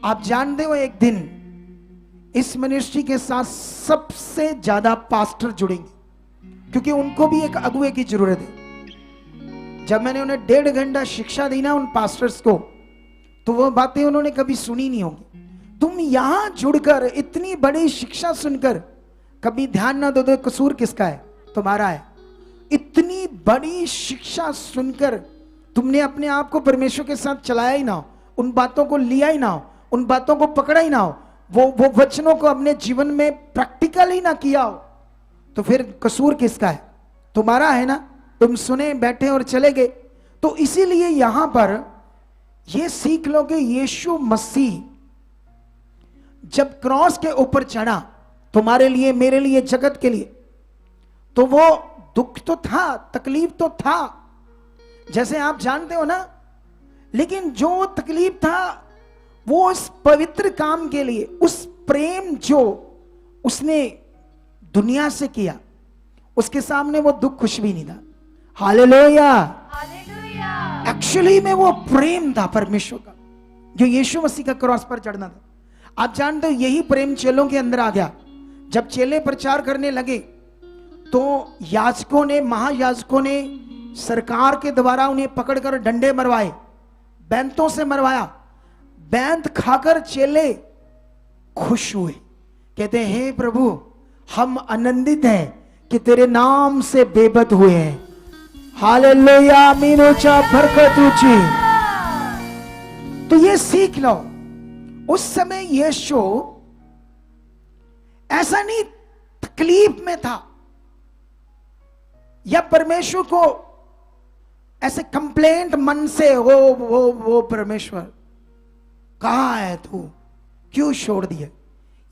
आप जानते हो एक दिन इस मिनिस्ट्री के साथ सबसे ज्यादा पास्टर जुड़ेंगे, क्योंकि उनको भी एक अगुवे की जरूरत है। जब मैंने उन्हें 1.5 घंटा शिक्षा दी ना उन पास्टर्स को, तो वो बातें उन्होंने कभी सुनी नहीं होंगी। तुम यहां जुड़कर इतनी बड़ी शिक्षा सुनकर कभी ध्यान ना दो, कसूर किसका है? तुम्हारा है। इतनी बड़ी शिक्षा सुनकर तुमने अपने आप को परमेश्वर के साथ चलाया ही ना हो, उन बातों को लिया ही ना हो, उन बातों को पकड़ा ही ना हो, वो वचनों को अपने जीवन में प्रैक्टिकल ही ना किया हो, तो फिर कसूर किसका है? तुम्हारा है ना। तुम सुने, बैठे और चले गए। तो इसीलिए यहां पर यह सीख लो कि यीशु मसीह जब क्रॉस के ऊपर चढ़ा तुम्हारे लिए, मेरे लिए, जगत के लिए, तो वो दुख तो था, तकलीफ तो था, जैसे आप जानते हो ना। लेकिन जो तकलीफ था वो उस पवित्र काम के लिए, उस प्रेम जो उसने दुनिया से किया, उसके सामने वो दुख कुछ भी नहीं था। हालेलुया। हालेलुया। एक्चुअली में वो प्रेम था परमेश्वर का, जो यीशु मसीह का क्रॉस पर चढ़ना था। आप जानते हो यही प्रेम चेलों के अंदर आ गया। जब चेले प्रचार करने लगे तो याजकों ने, महायाजकों ने सरकार के द्वारा उन्हें पकड़कर डंडे मरवाए, बैंतों से मरवाया। बैंत खाकर चेले खुश हुए, कहते हैं हे प्रभु, हम आनंदित हैं कि तेरे नाम से बेबद हुए हैं। हालेलुया। आमीन। ऊंचा बरकत ऊंची। तो ये सीख लो, उस समय यीशु ऐसा नहीं तकलीफ में था, या परमेश्वर को ऐसे कंप्लेंट मन से, वो परमेश्वर कहां है तू, क्यों छोड़ दिया?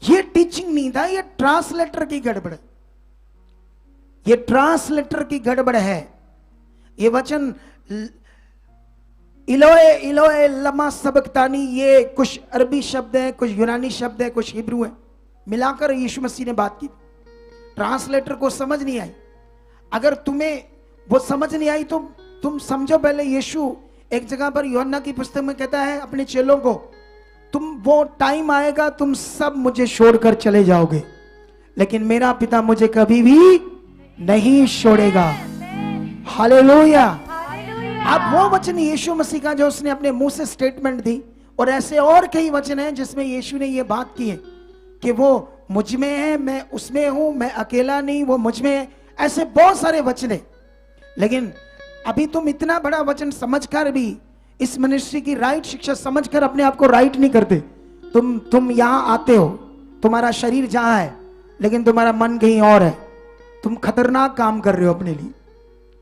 ये टीचिंग नहीं था, ये ट्रांसलेटर की गड़बड़, ये ट्रांसलेटर की गड़बड़ है। ये वचन इलोए इलोए लमा सबक्तानी, ये कुछ अरबी शब्द है, कुछ यूनानी शब्द है, कुछ हिब्रू है, मिलाकर यीशु मसीह ने बात की। ट्रांसलेटर को समझ नहीं आई। अगर तुम्हें वो समझ नहीं आई तो तुम समझो, पहले यीशु एक जगह पर यूहन्ना की पुस्तक में कहता है अपने चेलों को, तुम वो टाइम आएगा तुम सब मुझे छोड़कर चले जाओगे, लेकिन मेरा पिता मुझे कभी भी नहीं छोड़ेगा। हालेलुया। अब वो वचन यीशु मसीह का जो उसने अपने मुंह से स्टेटमेंट दी, और ऐसे और कई वचन हैं जिसमें यीशु ने ये बात की है कि वो मुझ में है, मैं उसमें हूं, मैं अकेला नहीं, वो मुझ में है। ऐसे बहुत सारे वचन हैं। लेकिन अभी तुम इतना बड़ा वचन समझकर भी इस मिनिस्ट्री की राइट शिक्षा समझकर अपने आप को राइट नहीं करते। तुम यहां आते हो, तुम्हारा शरीर जहां है लेकिन तुम्हारा मन कहीं और है। तुम खतरनाक काम कर रहे हो अपने लिए।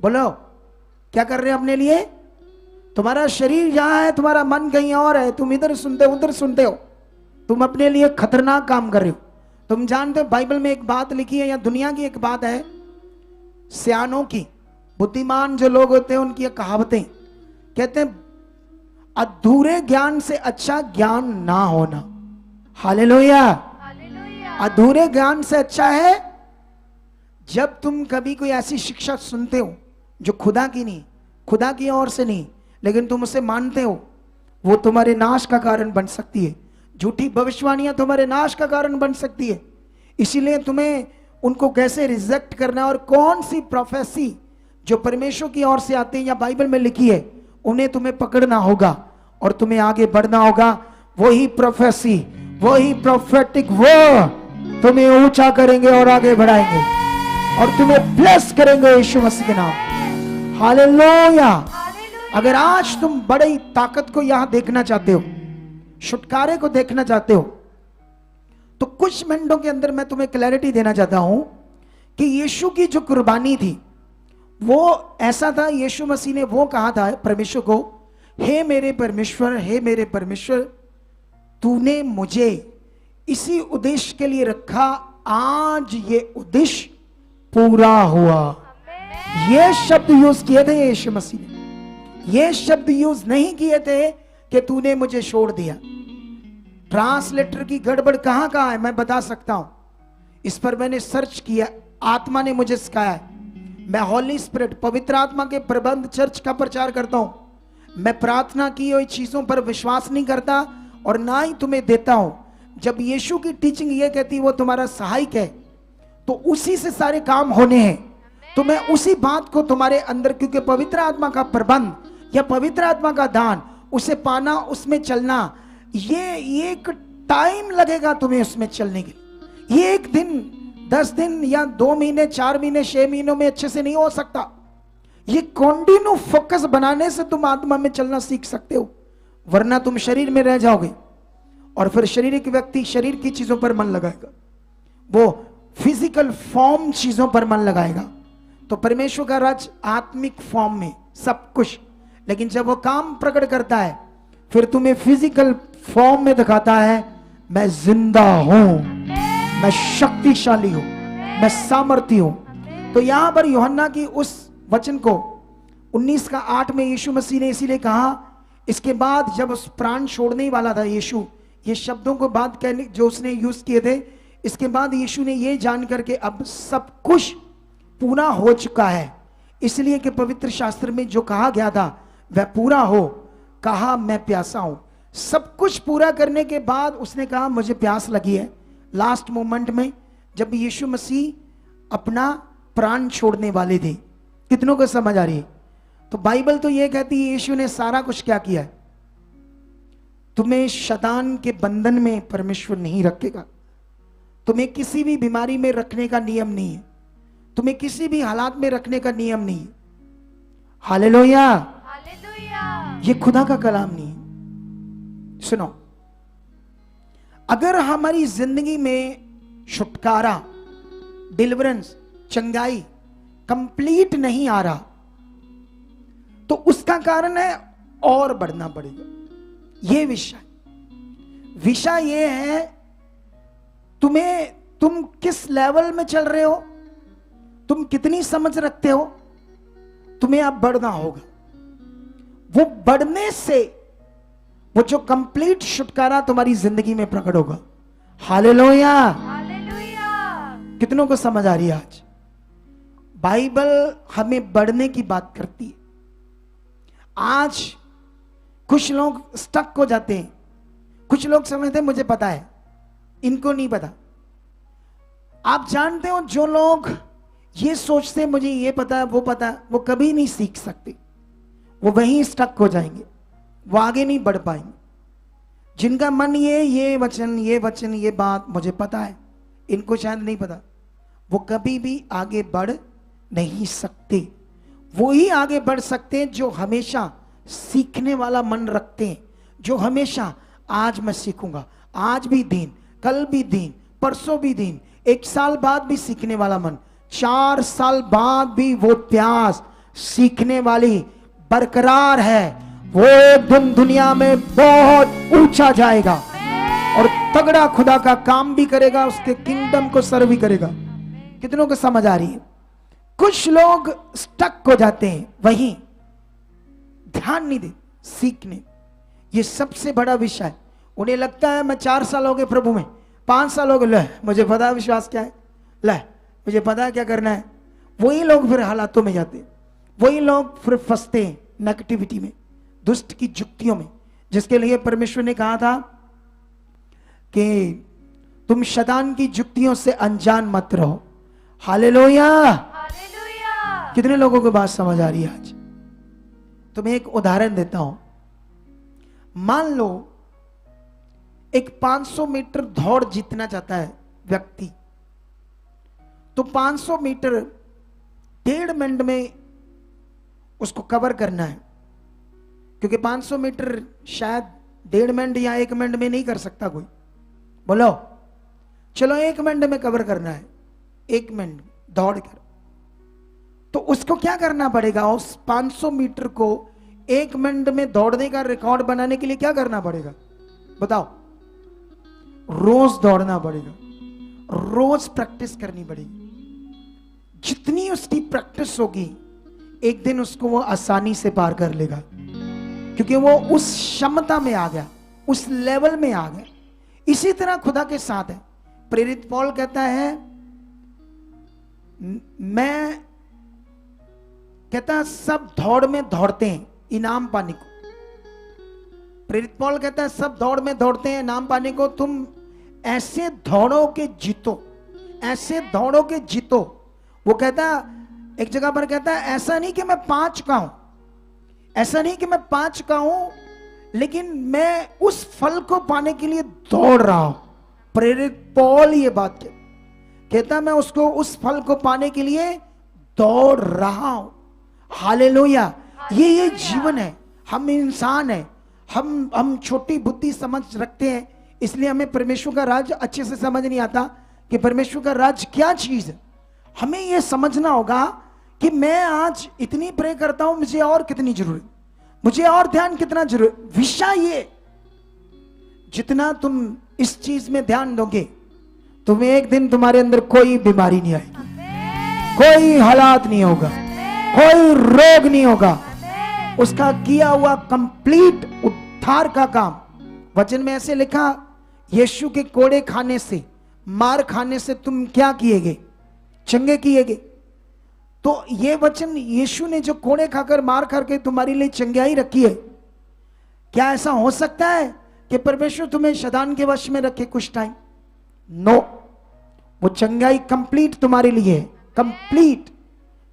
बोलो क्या कर रहे हो अपने लिए? तुम्हारा शरीर जहां है, तुम्हारा मन कहीं और है। तुम इधर सुनते हो, उधर सुनते हो। तुम अपने लिए खतरनाक काम कर रहे हो। तुम जानते हो बाइबल में एक बात लिखी है, या दुनिया की एक बात है, सियानों की, बुद्धिमान जो लोग होते हैं उनकी कहावतें कहते हैं अधूरे ज्ञान से अच्छा ज्ञान ना होना। हालेलुया। हालेलुया। अधूरे ज्ञान से अच्छा है जब तुम कभी कोई ऐसी शिक्षा सुनते हो जो खुदा की नहीं, खुदा की ओर से नहीं, लेकिन तुम उसे मानते हो, वो तुम्हारे नाश का कारण बन सकती है। झूठी भविष्यवाणियां तुम्हारे नाश का कारण बन सकती है। इसीलिए तुम्हें उनको कैसे रिजेक्ट करना है और कौन सी प्रोफेसी जो परमेश्वर की ओर से आती है या बाइबल में लिखी है उन्हें तुम्हें पकड़ना होगा और तुम्हें आगे बढ़ना होगा। वही प्रोफेसी, वही प्रोफेटिक वर्ड तुम्हें ऊंचा करेंगे और आगे बढ़ाएंगे और तुम्हें ब्लेस करेंगे यीशु मसीह के नाम। हालेलुया। अगर आज तुम बड़ी ताकत को यहां देखना चाहते हो, छुटकारे को देखना चाहते हो, तो कुछ मिनटों के अंदर मैं तुम्हें क्लैरिटी देना चाहता हूं कि यीशु की जो कुर्बानी थी वो ऐसा था। यीशु मसीह ने वो कहा था परमेश्वर को, हे मेरे परमेश्वर, हे मेरे परमेश्वर, तूने मुझे इसी उद्देश्य के लिए रखा, आज ये उद्देश्य पूरा हुआ। ये शब्द यूज किए थे यीशु मसीह ने, ये शब्द यूज नहीं किए थे कि तूने मुझे छोड़ दिया। ट्रांसलेटर की गड़बड़ कहां कहां है मैं बता सकता हूं, इस पर मैंने सर्च किया, आत्मा ने मुझे सिखाया है। मैं हॉली स्पिरिट, पवित्र आत्मा के प्रबंध चर्च का प्रचार करता हूं। मैं प्रार्थना की हुई चीजों पर विश्वास नहीं करता और ना ही तुम्हें देता हूं। जब यीशु की टीचिंग ये कहती वो तुम्हारा सहायक है तो उसी से सारे काम होने हैं। तो मैं उसी बात को तुम्हारे अंदर, क्योंकि पवित्र आत्मा का प्रबंध या पवित्र आत्मा का दान, उसे पाना, उसमें चलना, ये एक टाइम लगेगा तुम्हें उसमें चलने के लिए। ये एक दिन, 10 दिन या 2 महीने, 4 महीने, 6 महीनों में अच्छे से नहीं हो सकता। ये कंटिन्यू फोकस बनाने से तुम आत्मा में चलना सीख सकते हो, वरना तुम शरीर में रह जाओगे और फिर शारीरिक व्यक्ति शरीर की चीजों पर मन लगाएगा, वो फिजिकल फॉर्म चीजों पर मन लगाएगा। तो परमेश्वर का राज आत्मिक फॉर्म में सब कुछ, लेकिन जब वो काम प्रकट करता है फिर तुम्हें फिजिकल फॉर्म में दिखाता है, मैं जिंदा हूं, मैं शक्तिशाली हूं, मैं सामर्थी हूं। तो यहां पर यूहन्ना की उस वचन को 19:8 में यीशु मसीह ने इसीलिए कहा, इसके बाद जब उस प्राण छोड़ने वाला था यीशु, ये शब्दों को बात कहने जो उसने यूज किए थे, इसके बाद यीशु ने ये जान करके अब सब कुछ पूरा हो चुका है, इसलिए कि पवित्र शास्त्र में जो कहा गया था वह पूरा हो, कहा मैं प्यासा हूं। सब कुछ पूरा करने के बाद उसने कहा मुझे प्यास लगी है। लास्ट मोमेंट में जब यीशु मसीह अपना प्राण छोड़ने वाले थे, कितनों को समझ आ रही है? तो बाइबल तो यह कहती है यीशु ने सारा कुछ क्या किया है। तुम्हें शैतान के बंधन में परमेश्वर नहीं रखेगा, तुम्हें किसी भी बीमारी में रखने का नियम नहीं है, तुम्हें किसी भी हालात में रखने का नियम नहीं है। हालेलुया। ये खुदा का कलाम नहीं है। सुनो, अगर हमारी जिंदगी में छुटकारा, डिलीवरेंस, चंगाई कंप्लीट नहीं आ रहा तो उसका कारण है और बढ़ना पड़ेगा। ये विषय ये है तुम किस लेवल में चल रहे हो, तुम कितनी समझ रखते हो, तुम्हें अब बढ़ना होगा। वो बढ़ने से वो जो कंप्लीट छुटकारा तुम्हारी जिंदगी में प्रकट होगा। हालेलुया। कितनों को समझ आ रही है? आज बाइबल हमें बढ़ने की बात करती है। आज कुछ लोग स्टक हो जाते हैं, कुछ लोग समझते हैं मुझे पता है, इनको नहीं पता। आप जानते हो जो लोग ये सोचते हैं मुझे ये पता है वो पता है, वो कभी नहीं सीख सकते, वो वहीं स्टक हो जाएंगे, वो आगे नहीं बढ़ पाएंगे। जिनका मन ये वचन ये बात मुझे पता है, इनको शायद नहीं पता, वो कभी भी आगे बढ़ नहीं सकते। वो ही आगे बढ़ सकते हैं जो हमेशा सीखने वाला मन रखते हैं, जो हमेशा आज मैं सीखूंगा, आज भी दिन, कल भी दिन, परसों भी दिन, 1 साल बाद भी सीखने वाला मन, 4 साल बाद भी वो प्यास सीखने वाली बरकरार है। वो एक दिन दुनिया में बहुत ऊंचा जाएगा और तगड़ा खुदा का काम भी करेगा, उसके किंगडम को सर्व भी करेगा। कितनों को समझ आ रही है? कुछ लोग स्टक हो जाते हैं, वहीं ध्यान नहीं दे सीखने। ये सबसे बड़ा विषय है। उन्हें लगता है मैं 4 साल हो गए प्रभु में, 5 साल हो गए, ले मुझे पता है विश्वास क्या है, ले मुझे पता है क्या करना है। वही लोग फिर हालातों में जाते हैं, वही लोग फिर फंसते हैं नेगेटिविटी में, दुष्ट की जुक्तियों में, जिसके लिए परमेश्वर ने कहा था कि तुम शैतान की जुक्तियों से अनजान मत रहो। हालेलुया। हालेलुया। कितने लोगों को बात समझ आ रही है आज? तुम्हें एक उदाहरण देता हूं। मान लो एक 500 मीटर दौड़ जीतना चाहता है व्यक्ति, तो 500 मीटर 1.5 मिनट में उसको कवर करना है, क्योंकि 500 मीटर शायद 1.5 मिनट या 1 मिनट में नहीं कर सकता कोई। बोलो, चलो 1 मिनट में कवर करना है, 1 मिनट दौड़ कर, तो उसको क्या करना पड़ेगा? उस 500 मीटर को 1 मिनट में दौड़ने का रिकॉर्ड बनाने के लिए क्या करना पड़ेगा? बताओ। रोज दौड़ना पड़ेगा, रोज प्रैक्टिस करनी पड़ेगी। जितनी उसकी प्रैक्टिस होगी, एक दिन उसको वो आसानी से पार कर लेगा, क्योंकि वो उस क्षमता में आ गया, उस लेवल में आ गया। इसी तरह खुदा के साथ है। प्रेरित पौल कहता है, मैं कहता सब दौड़ में दौड़ते हैं इनाम पाने को। प्रेरित पौल कहता है सब दौड़ में दौड़ते हैं इनाम पाने को। तुम ऐसे दौड़ो के जीतो, ऐसे दौड़ो के जीतो। वो कहता, एक जगह पर कहता है, ऐसा नहीं कि मैं 5 का हूं, ऐसा नहीं कि मैं 5 का हूं, लेकिन मैं उस फल को पाने के लिए दौड़ रहा हूं। प्रेरित पौल ये बात कहता, मैं उसको उस फल को पाने के लिए दौड़ रहा हूं। हालेलुया। ये जीवन है। हम इंसान है, हम छोटी बुद्धि समझ रखते हैं, इसलिए हमें परमेश्वर का राज अच्छे से समझ नहीं आता कि परमेश्वर का राज क्या चीज है। हमें यह समझना होगा कि मैं आज इतनी प्रे करता हूं, मुझे और कितनी जरूरत, मुझे और ध्यान कितना जरूरत। विषय ये, जितना तुम इस चीज में ध्यान दोगे, तुम्हें एक दिन तुम्हारे अंदर कोई बीमारी नहीं आएगी, कोई हालात नहीं होगा, कोई रोग नहीं होगा। उसका किया हुआ कंप्लीट उद्धार का काम, वचन में ऐसे लिखा, यीशु के कोड़े खाने से, मार खाने से तुम क्या किएगे? चंगे किएगे। तो ये वचन, यीशु ने जो कोड़े खाकर मार करके तुम्हारे लिए चंगाई रखी है, क्या ऐसा हो सकता है कि परमेश्वर तुम्हें शैतान के वश में रखे कुछ टाइम? नो, वो चंगाई कंप्लीट तुम्हारे लिए है, कंप्लीट।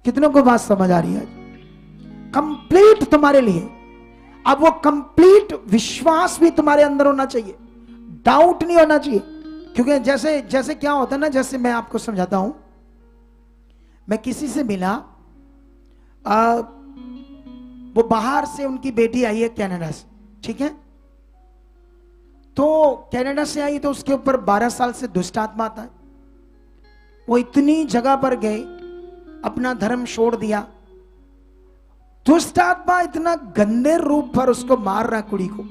कितनों को बात समझ आ रही है? कंप्लीट तुम्हारे लिए। अब वो कंप्लीट विश्वास भी तुम्हारे अंदर होना चाहिए, डाउट नहीं होना चाहिए। क्योंकि जैसे क्या होता है ना, जैसे मैं आपको समझाता हूं, मैं किसी से मिला, वो बाहर से उनकी बेटी आई है कनाडा से, ठीक है? तो कनाडा से आई तो उसके ऊपर 12 साल से दुष्ट आत्मा आता है। वो इतनी जगह पर गए, अपना धर्म छोड़ दिया, दुष्ट आत्मा इतना गंदे रूप पर उसको मार रहा कुड़ी को।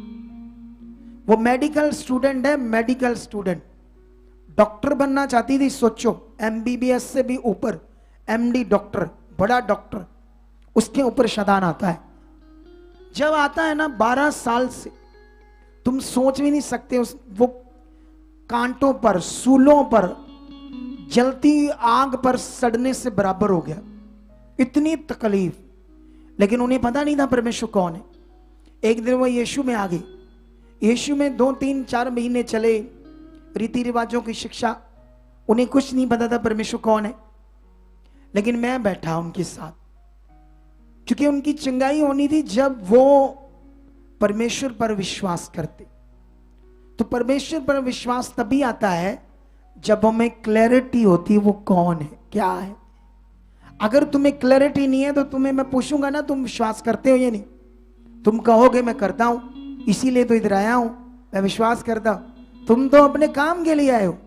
वो मेडिकल स्टूडेंट है, मेडिकल स्टूडेंट, डॉक्टर बनना चाहती थी। सोचो, एमबीबीएस से भी ऊपर, एमडी डॉक्टर, बड़ा डॉक्टर, उसके ऊपर शैतान आता है। जब आता है ना 12 साल से, तुम सोच भी नहीं सकते, वो कांटों पर, सूलों पर, जलती आग पर सड़ने से बराबर हो गया, इतनी तकलीफ। लेकिन उन्हें पता नहीं था परमेश्वर कौन है। एक दिन वो यीशु में आ गई। यीशु में 2, 3, 4 महीने चले, रीति रिवाजों की शिक्षा, उन्हें कुछ नहीं पता था परमेश्वर कौन है। लेकिन मैं बैठा उनके साथ, क्योंकि उनकी चंगाई होनी थी जब वो परमेश्वर पर विश्वास करते। तो परमेश्वर पर विश्वास तभी आता है जब हमें क्लैरिटी होती है वो कौन है, क्या है। अगर तुम्हें क्लैरिटी नहीं है तो तुम्हें मैं पूछूंगा ना, तुम विश्वास करते हो या नहीं? तुम कहोगे मैं करता हूं, इसीलिए तो इधर आया हूं, मैं विश्वास करता हूं। तुम तो अपने काम के लिए आए हो,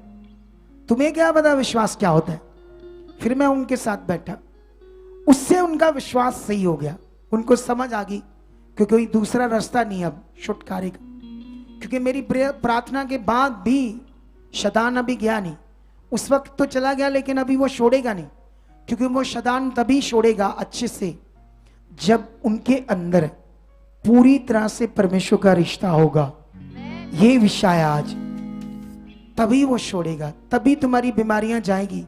तुम्हें क्या पता विश्वास क्या होता है। फिर मैं उनके साथ बैठा, उससे उनका विश्वास सही हो गया, उनको समझ आ गई कि कोई दूसरा रास्ता नहीं अब छुटकारे का। क्योंकि मेरी प्रार्थना के बाद भी शैतान अभी गया नहीं। उस वक्त तो चला गया, लेकिन अभी वो छोड़ेगा नहीं, क्योंकि वो शैतान तभी छोड़ेगा अच्छे से जब उनके अंदर पूरी तरह से परमेश्वर का रिश्ता होगा। ये विषय आज, तभी वो छोड़ेगा, तभी तुम्हारी बीमारियां जाएगी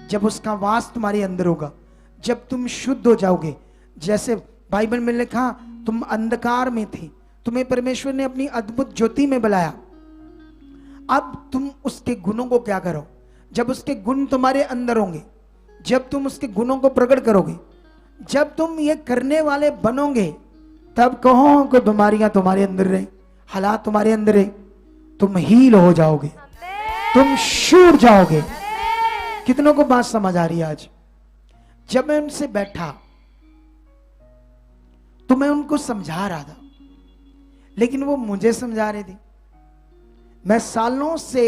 जब उसका वास तुम्हारे अंदर होगा, जब तुम शुद्ध हो जाओगे। जैसे बाइबल में लिखा, तुम अंधकार में थे, तुम्हें परमेश्वर ने अपनी अद्भुत ज्योति में बुलाया। अब तुम उसके गुणों को क्या करो, जब उसके गुण तुम्हारे अंदर होंगे, जब तुम उसके गुणों को प्रकट करोगे, जब तुम ये करने वाले बनोगे, तब कहो कि बीमारियां तुम्हारे अंदर रहे, हालात तुम्हारे अंदर रहे, तुम हील हो जाओगे, तुम छूट जाओगे। कितनों को बात समझ आ रही है आज? जब मैं उनसे बैठा तो मैं उनको समझा रहा था, लेकिन वो मुझे समझा रहे थे। मैं सालों से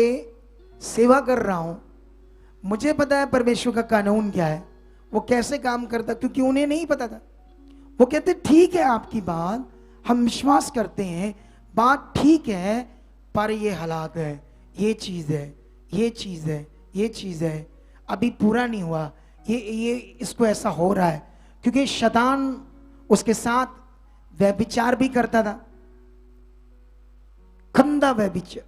सेवा कर रहा हूं, मुझे पता है परमेश्वर का कानून क्या है, वो कैसे काम करता, क्योंकि उन्हें नहीं पता था। वो कहते ठीक है आपकी बात, हम विश्वास करते हैं, बात ठीक है, पर ये हालात है, ये चीज है, ये चीज है, ये चीज है, अभी पूरा नहीं हुआ, ये इसको ऐसा हो रहा है। क्योंकि शैतान उसके साथ व्यभिचार भी करता था, गंदा व्यभिचार,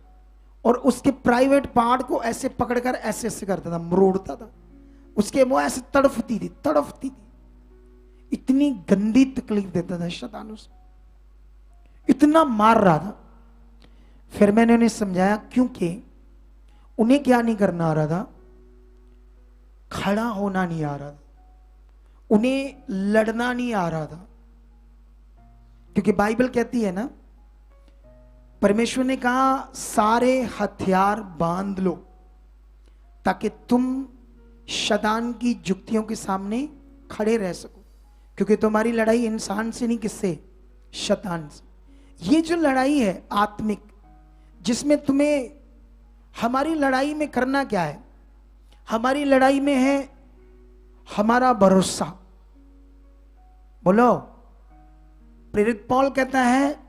और उसके प्राइवेट पार्ट को ऐसे पकड़कर ऐसे ऐसे करता था, मरोड़ता था, उसके वो ऐसे तड़फती थी, इतनी गंदी तकलीफ देता था शैतान उसे, इतना मार रहा था। फिर मैंने उन्हें समझाया, क्योंकि उन्हें क्या नहीं करना आ रहा था, खड़ा होना नहीं आ रहा था, उन्हें लड़ना नहीं आ रहा था। क्योंकि बाइबल कहती है ना, परमेश्वर ने कहा सारे हथियार बांध लो ताकि तुम शैतान की जुक्तियों के सामने खड़े रह सको। क्योंकि तुम्हारी लड़ाई इंसान से नहीं, किससे? शैतान से। ये जो लड़ाई है आत्मिक, जिसमें तुम्हें, हमारी लड़ाई में करना क्या है? हमारी लड़ाई में है हमारा भरोसा। बोलो। प्रेरित पौल कहता है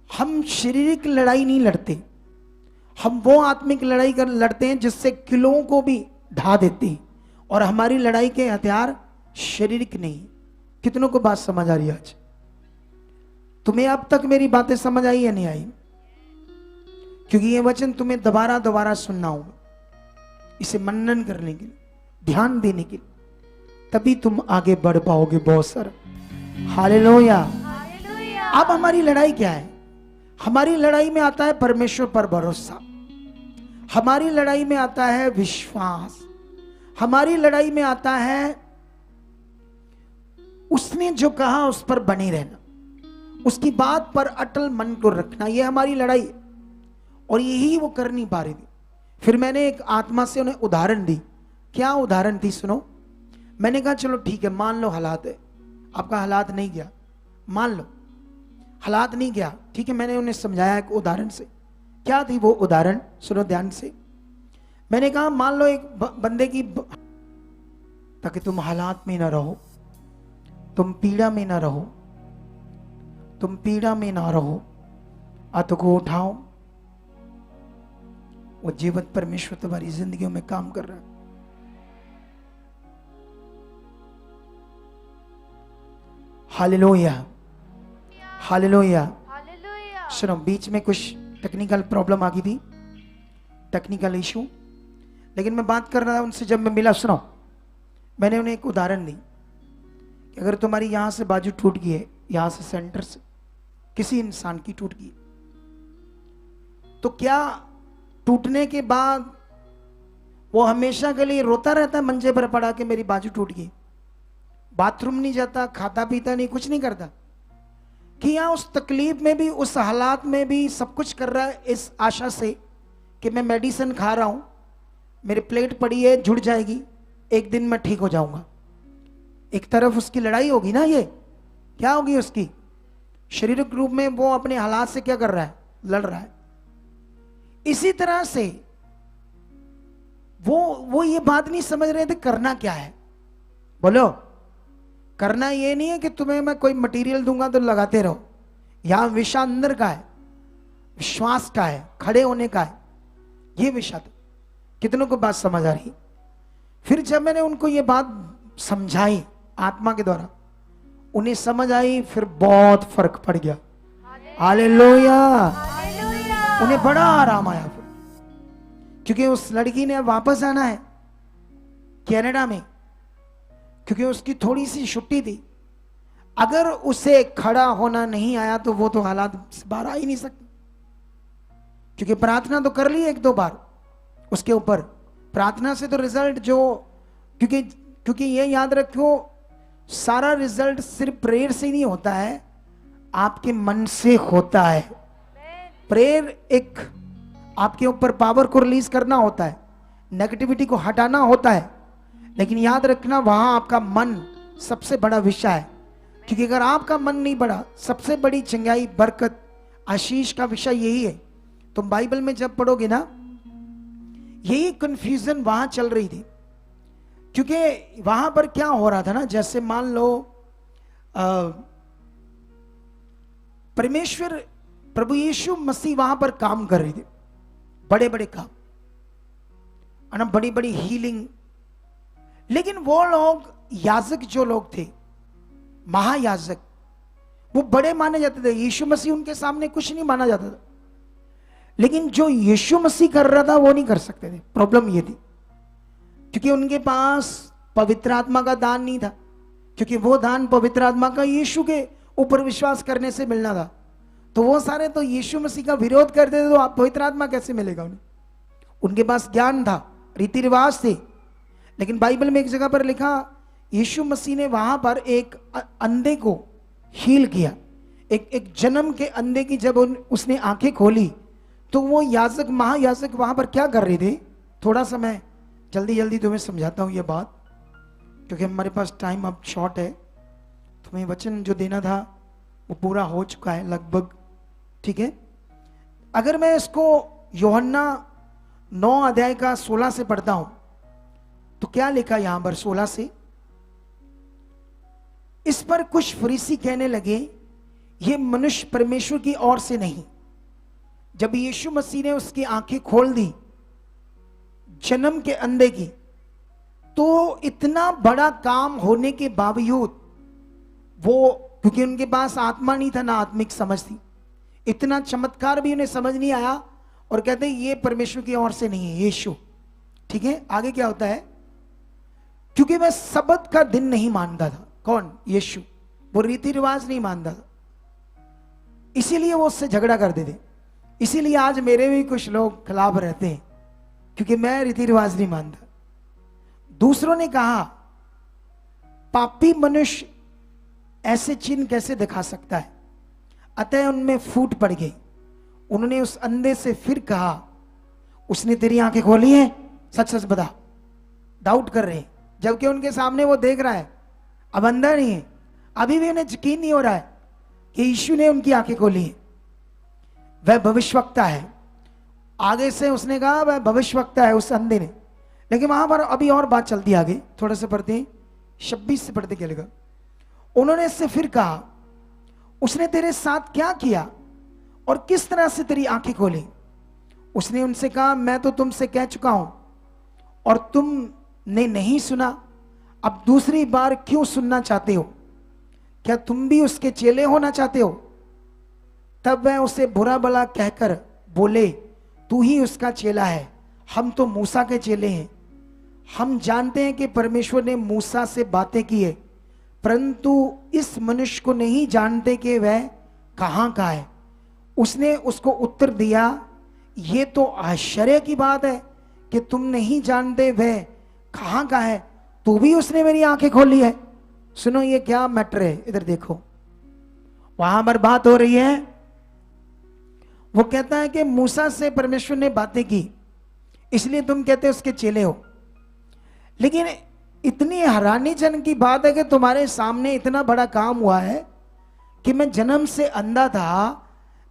हम शारीरिक लड़ाई नहीं लड़ते, हम वो आत्मिक लड़ाई कर लड़ते हैं जिससे किलों को भी ढा देती है, और हमारी लड़ाई के हथियार शारीरिक नहीं। कितनों को बात समझ आ रही है आज? तुम्हें अब तक मेरी बातें समझ आई या नहीं आई? क्योंकि ये वचन तुम्हें दोबारा दोबारा सुनना होगा, इसे मनन करने के लिए, ध्यान देने के लिए, तभी तुम आगे बढ़ पाओगे बहुत सारा। हालेलुया। अब हमारी लड़ाई क्या है? हमारी लड़ाई में आता है परमेश्वर पर भरोसा, हमारी लड़ाई में आता है विश्वास, हमारी लड़ाई में आता है उसने जो कहा उस पर बने रहना, उसकी बात पर अटल मन को रखना। यह हमारी लड़ाई है, और यही वो कर नहीं पा रही थी। फिर मैंने एक आत्मा से उन्हें उदाहरण दी। क्या उदाहरण थी? सुनो। मैंने कहा चलो ठीक है, मान लो हालात है, आपका हालात नहीं गया, मान लो हालात नहीं गया, ठीक है। मैंने उन्हें समझाया एक उदाहरण से। क्या थी वो उदाहरण? सुनो ध्यान से। मैंने कहा मान लो एक बंदे की, ताकि तुम हालात में ना रहो, तुम पीड़ा में ना रहो, तुम पीड़ा में ना रहो, हाथों को उठाओ। वो जीवित परमेश्वर तुम्हारी जिंदगियों में काम कर रहा है। Hallelujah, hallelujah. हालेलुया। सुनो, बीच में कुछ टेक्निकल प्रॉब्लम आ गई थी, टेक्निकल इशू, लेकिन मैं बात कर रहा था उनसे जब मैं मिला। सुनो, मैंने उन्हें एक उदाहरण दी कि अगर तुम्हारी यहां से बाजू टूट गई है, यहां से सेंटर से किसी इंसान की टूट गई, तो क्या टूटने के बाद वो हमेशा के लिए रोता रहता है मंजे पर पड़ा के मेरी बाजू टूट गई? बाथरूम नहीं जाता, खाता पीता नहीं, कुछ नहीं करता? कि यहाँ उस तकलीफ में भी, उस हालात में भी सब कुछ कर रहा है इस आशा से कि मैं मेडिसिन खा रहा हूं, मेरी प्लेट पड़ी है, जुड़ जाएगी, एक दिन मैं ठीक हो जाऊंगा। एक तरफ उसकी लड़ाई होगी ना, ये क्या होगी उसकी? शारीरिक रूप में वो अपने हालात से क्या कर रहा है? लड़ रहा है। इसी तरह से वो ये बात नहीं समझ रहे थे करना क्या है। बोलो। करना ये नहीं है कि तुम्हें मैं कोई मटेरियल दूंगा तो लगाते रहो। यहां विषय अंदर का है, विश्वास का है, खड़े होने का है, ये विषय। कितनों को बात समझ आ रही? फिर जब मैंने उनको ये बात समझाई आत्मा के द्वारा, उन्हें समझ आई, फिर बहुत फर्क पड़ गया। हालेलुया। हालेलुया। उन्हें बड़ा आराम आया फिर, क्योंकि उस लड़की ने वापस आना है कनाडा में, क्योंकि उसकी थोड़ी सी छुट्टी थी। अगर उसे खड़ा होना नहीं आया तो वो तो हालात से बाहर आ ही नहीं सकती। क्योंकि प्रार्थना तो कर ली एक दो बार उसके ऊपर, प्रार्थना से तो रिजल्ट जो, क्योंकि ये याद रखो सारा रिजल्ट सिर्फ प्रेयर से नहीं होता है, आपके मन से होता है। प्रेयर एक आपके ऊपर पावर को रिलीज करना होता है, नेगेटिविटी को हटाना होता है, लेकिन याद रखना वहां आपका मन सबसे बड़ा विषय है। क्योंकि अगर आपका मन नहीं बढ़ा, सबसे बड़ी चंगाई, बरकत, आशीष का विषय यही है। तुम बाइबल में जब पढ़ोगे ना, यही कंफ्यूजन वहां चल रही थी। क्योंकि वहां पर क्या हो रहा था ना, जैसे मान लो परमेश्वर प्रभु यीशु मसीह वहां पर काम कर रहे थे, बड़े बड़े काम, है ना, बड़ी बड़ी हीलिंग, लेकिन वो लोग याजक जो लोग थे, महायाजक, वो बड़े माने जाते थे। यीशु मसीह उनके सामने कुछ नहीं माना जाता था, लेकिन जो यीशु मसीह कर रहा था वो नहीं कर सकते थे। प्रॉब्लम ये थी क्योंकि उनके पास पवित्र आत्मा का दान नहीं था, क्योंकि वो दान पवित्र आत्मा का यीशु के ऊपर विश्वास करने से मिलना था। तो वो सारे तो यीशु मसीह का विरोध करते थे, तो आप पवित्र आत्मा कैसे मिलेगा उन्हें? उनके पास ज्ञान था, रीति रिवाज थे, लेकिन बाइबल में एक जगह पर लिखा यीशु मसीह ने वहां पर एक अंधे को हील किया, एक जन्म के अंधे की जब उसने आंखें खोली, तो वो याजक, महायाजक वहां पर क्या कर रहे थे? थोड़ा सा मैं जल्दी जल्दी तुम्हें समझाता हूं ये बात, क्योंकि हमारे पास टाइम अब शॉर्ट है। तुम्हें वचन जो देना था वो पूरा हो चुका है लगभग, ठीक है। अगर मैं इसको यूहन्ना 9 अध्याय का 16 से पढ़ता हूं, तो क्या लिखा यहां पर 16 से? इस पर कुछ फरीसी कहने लगे, ये मनुष्य परमेश्वर की ओर से नहीं। जब यीशु मसीह ने उसकी आंखें खोल दी जन्म के अंधे की, तो इतना बड़ा काम होने के बावजूद वो, क्योंकि उनके पास आत्मा नहीं था ना आत्मिक समझ थी, इतना चमत्कार भी उन्हें समझ नहीं आया, और कहते ये परमेश्वर की ओर से नहीं है यीशु, ठीक है। आगे क्या होता है? क्योंकि वह सब्त का दिन नहीं मानता था। कौन? यीशु। वो रीति रिवाज नहीं मानता था, इसीलिए वो उससे झगड़ा करते थे। इसीलिए आज मेरे भी कुछ लोग खिलाफ रहते हैं, क्योंकि मैं रीति रिवाज नहीं मानता। दूसरों ने कहा पापी मनुष्य ऐसे चिन्ह कैसे दिखा सकता है? अतः उनमें फूट पड़ गई। उन्होंने उस अंधे से फिर कहा, उसने तेरी आंखें खोली हैं? सच सच बता। डाउट कर रहे हैं, जबकि उनके सामने वो देख रहा है, अब अंधा नहीं है, अभी भी उन्हें यकीन नहीं हो रहा है कि यीशु ने उनकी आंखें खोली हैं। वह भविष्यवक्ता है। आगे से उसने कहा वह भविष्यवक्ता है, उस अंधे ने। लेकिन वहां पर अभी और बात चलती है आगे, थोड़ा सा पढ़ते हैं, 26 से पढ़ते क्या लिखा। उन्होंने इससे फिर कहा, उसने तेरे साथ क्या किया और किस तरह से तेरी आंखें खोली? उसने उनसे कहा, मैं तो तुमसे कह चुका हूं और तुमने नहीं सुना, अब दूसरी बार क्यों सुनना चाहते हो? क्या तुम भी उसके चेले होना चाहते हो? तब वह उसे बुरा भला कहकर बोले, तू ही उसका चेला है, हम तो मूसा के चेले हैं। हम जानते हैं कि परमेश्वर ने मूसा से बातें की है, परंतु इस मनुष्य को नहीं जानते कि वह कहां का है। उसने उसको उत्तर दिया, ये तो आश्चर्य की बात है कि तुम नहीं जानते वह कहां का है, तो भी उसने मेरी आंखें खोली है। सुनो ये क्या मैटर है, इधर देखो, वहां पर बात हो रही है। वो कहता है कि मूसा से परमेश्वर ने बातें की, इसलिए तुम कहते हो उसके चेले हो। लेकिन इतनी हैरानीजनक की बात है कि तुम्हारे सामने इतना बड़ा काम हुआ है कि मैं जन्म से अंधा था,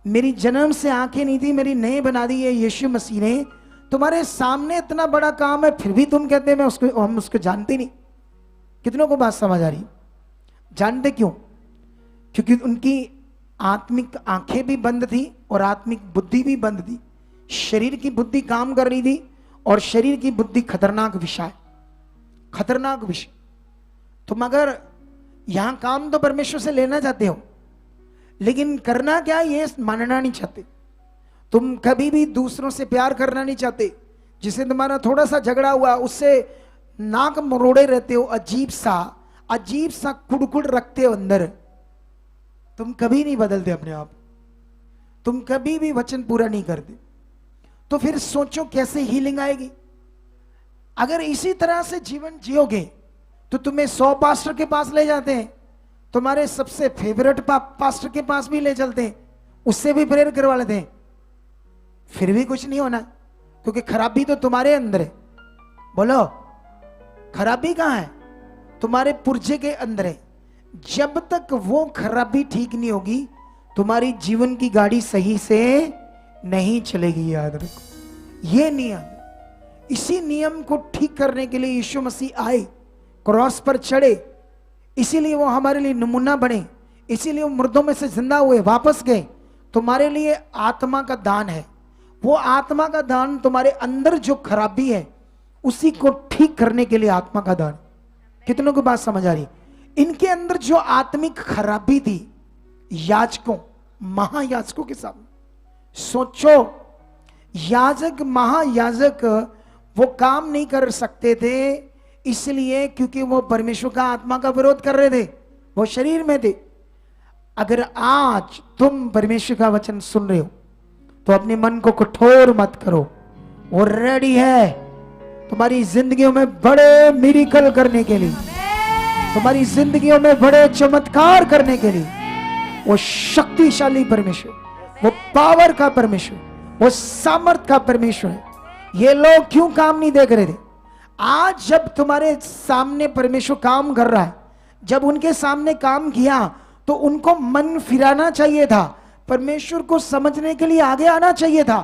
मेरी जन्म से आंखें नहीं थी, मेरी नई बना दी है यीशु मसीह ने। तुम्हारे सामने इतना बड़ा काम है, फिर भी तुम कहते हैं हम उसको जानते नहीं। कितनों को बात समझ आ रही? जानते क्यों? क्योंकि उनकी आत्मिक आंखें भी बंद थी और आत्मिक बुद्धि भी बंद थी। शरीर की बुद्धि काम कर रही थी, और शरीर की बुद्धि खतरनाक विषय, खतरनाक विषय। तुम अगर यहां काम तो परमेश्वर से लेना चाहते हो, लेकिन करना क्या ये मानना नहीं चाहते। तुम कभी भी दूसरों से प्यार करना नहीं चाहते। जिसे तुम्हारा थोड़ा सा झगड़ा हुआ उससे नाक मरोड़े रहते हो, अजीब सा कुड़कुड़ रखते हो अंदर। तुम कभी नहीं बदलते अपने आप, तुम कभी भी वचन पूरा नहीं करते। तो फिर सोचो कैसे हीलिंग आएगी। अगर इसी तरह से जीवन जियोगे तो तुम्हें 100 पास्टर के पास ले जाते हैं, तुम्हारे सबसे फेवरेट पास्टर के पास भी ले चलते हैं, उससे भी प्रेयर करवा लेते हैं, फिर भी कुछ नहीं होना, क्योंकि खराबी तो तुम्हारे अंदर है। बोलो, खराबी कहां है? तुम्हारे पुर्जे के अंदर है। जब तक वो खराबी ठीक नहीं होगी, तुम्हारी जीवन की गाड़ी सही से नहीं चलेगी। याद रखो ये नियम। इसी नियम को ठीक करने के लिए यीशु मसीह आए, क्रॉस पर चढ़े, इसीलिए वो हमारे लिए नमूना बने, इसीलिए वो मुर्दों में से जिंदा हुए, वापस गए। तुम्हारे लिए आत्मा का दान है। वो आत्मा का दान तुम्हारे अंदर जो खराबी है उसी को ठीक करने के लिए आत्मा का दान। कितनों को बात समझ आ रही? इनके अंदर जो आत्मिक खराबी थी, याजकों, महायाजकों के सामने सोचो, याजक, महायाजक वो काम नहीं कर सकते थे, इसलिए क्योंकि वो परमेश्वर का आत्मा का विरोध कर रहे थे, वो शरीर में थे। अगर आज तुम परमेश्वर का वचन सुन रहे हो तो अपने मन को कठोर मत करो। वो रेडी है तुम्हारी जिंदगियों में बड़े मिरेकल करने के लिए, तुम्हारी जिंदगियों में बड़े चमत्कार करने के लिए। वो शक्तिशाली परमेश्वर, वो पावर का परमेश्वर, वो सामर्थ का परमेश्वर है। ये लोग क्यों काम नहीं देख रहे थे? आज जब तुम्हारे सामने परमेश्वर काम कर रहा है, जब उनके सामने काम किया तो उनको मन फिराना चाहिए था, परमेश्वर को समझने के लिए आगे आना चाहिए था।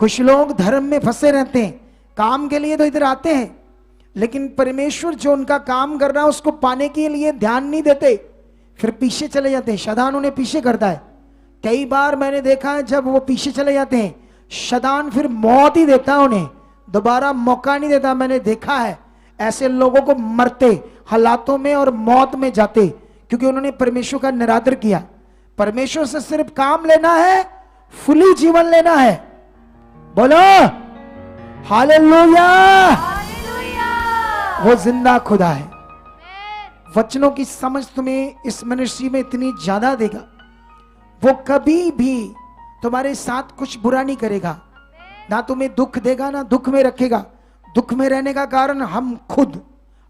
कुछ लोग धर्म में फंसे रहते हैं, काम के लिए तो इधर आते हैं, लेकिन परमेश्वर जो उनका काम कर रहा है उसको पाने के लिए ध्यान नहीं देते, फिर पीछे चले जाते हैं। शैतान उन्हें पीछे करता है। कई बार मैंने देखा है जब वो पीछे चले जाते हैं, शैतान फिर मौत ही देता है, उन्हें दोबारा मौका नहीं देता। मैंने देखा है ऐसे लोगों को मरते हालातों में और मौत में जाते, क्योंकि उन्होंने परमेश्वर का निरादर किया। परमेश्वर से सिर्फ काम लेना है, फुली जीवन लेना है। बोलो हालेलुया। वो जिंदा खुदा है। वचनों की समझ तुम्हें इस मिनिस्ट्री में इतनी ज्यादा देगा, वो कभी भी तुम्हारे साथ कुछ बुरा नहीं करेगा, ना तुम्हें दुख देगा ना दुख में रखेगा। दुख में रहने का कारण हम खुद,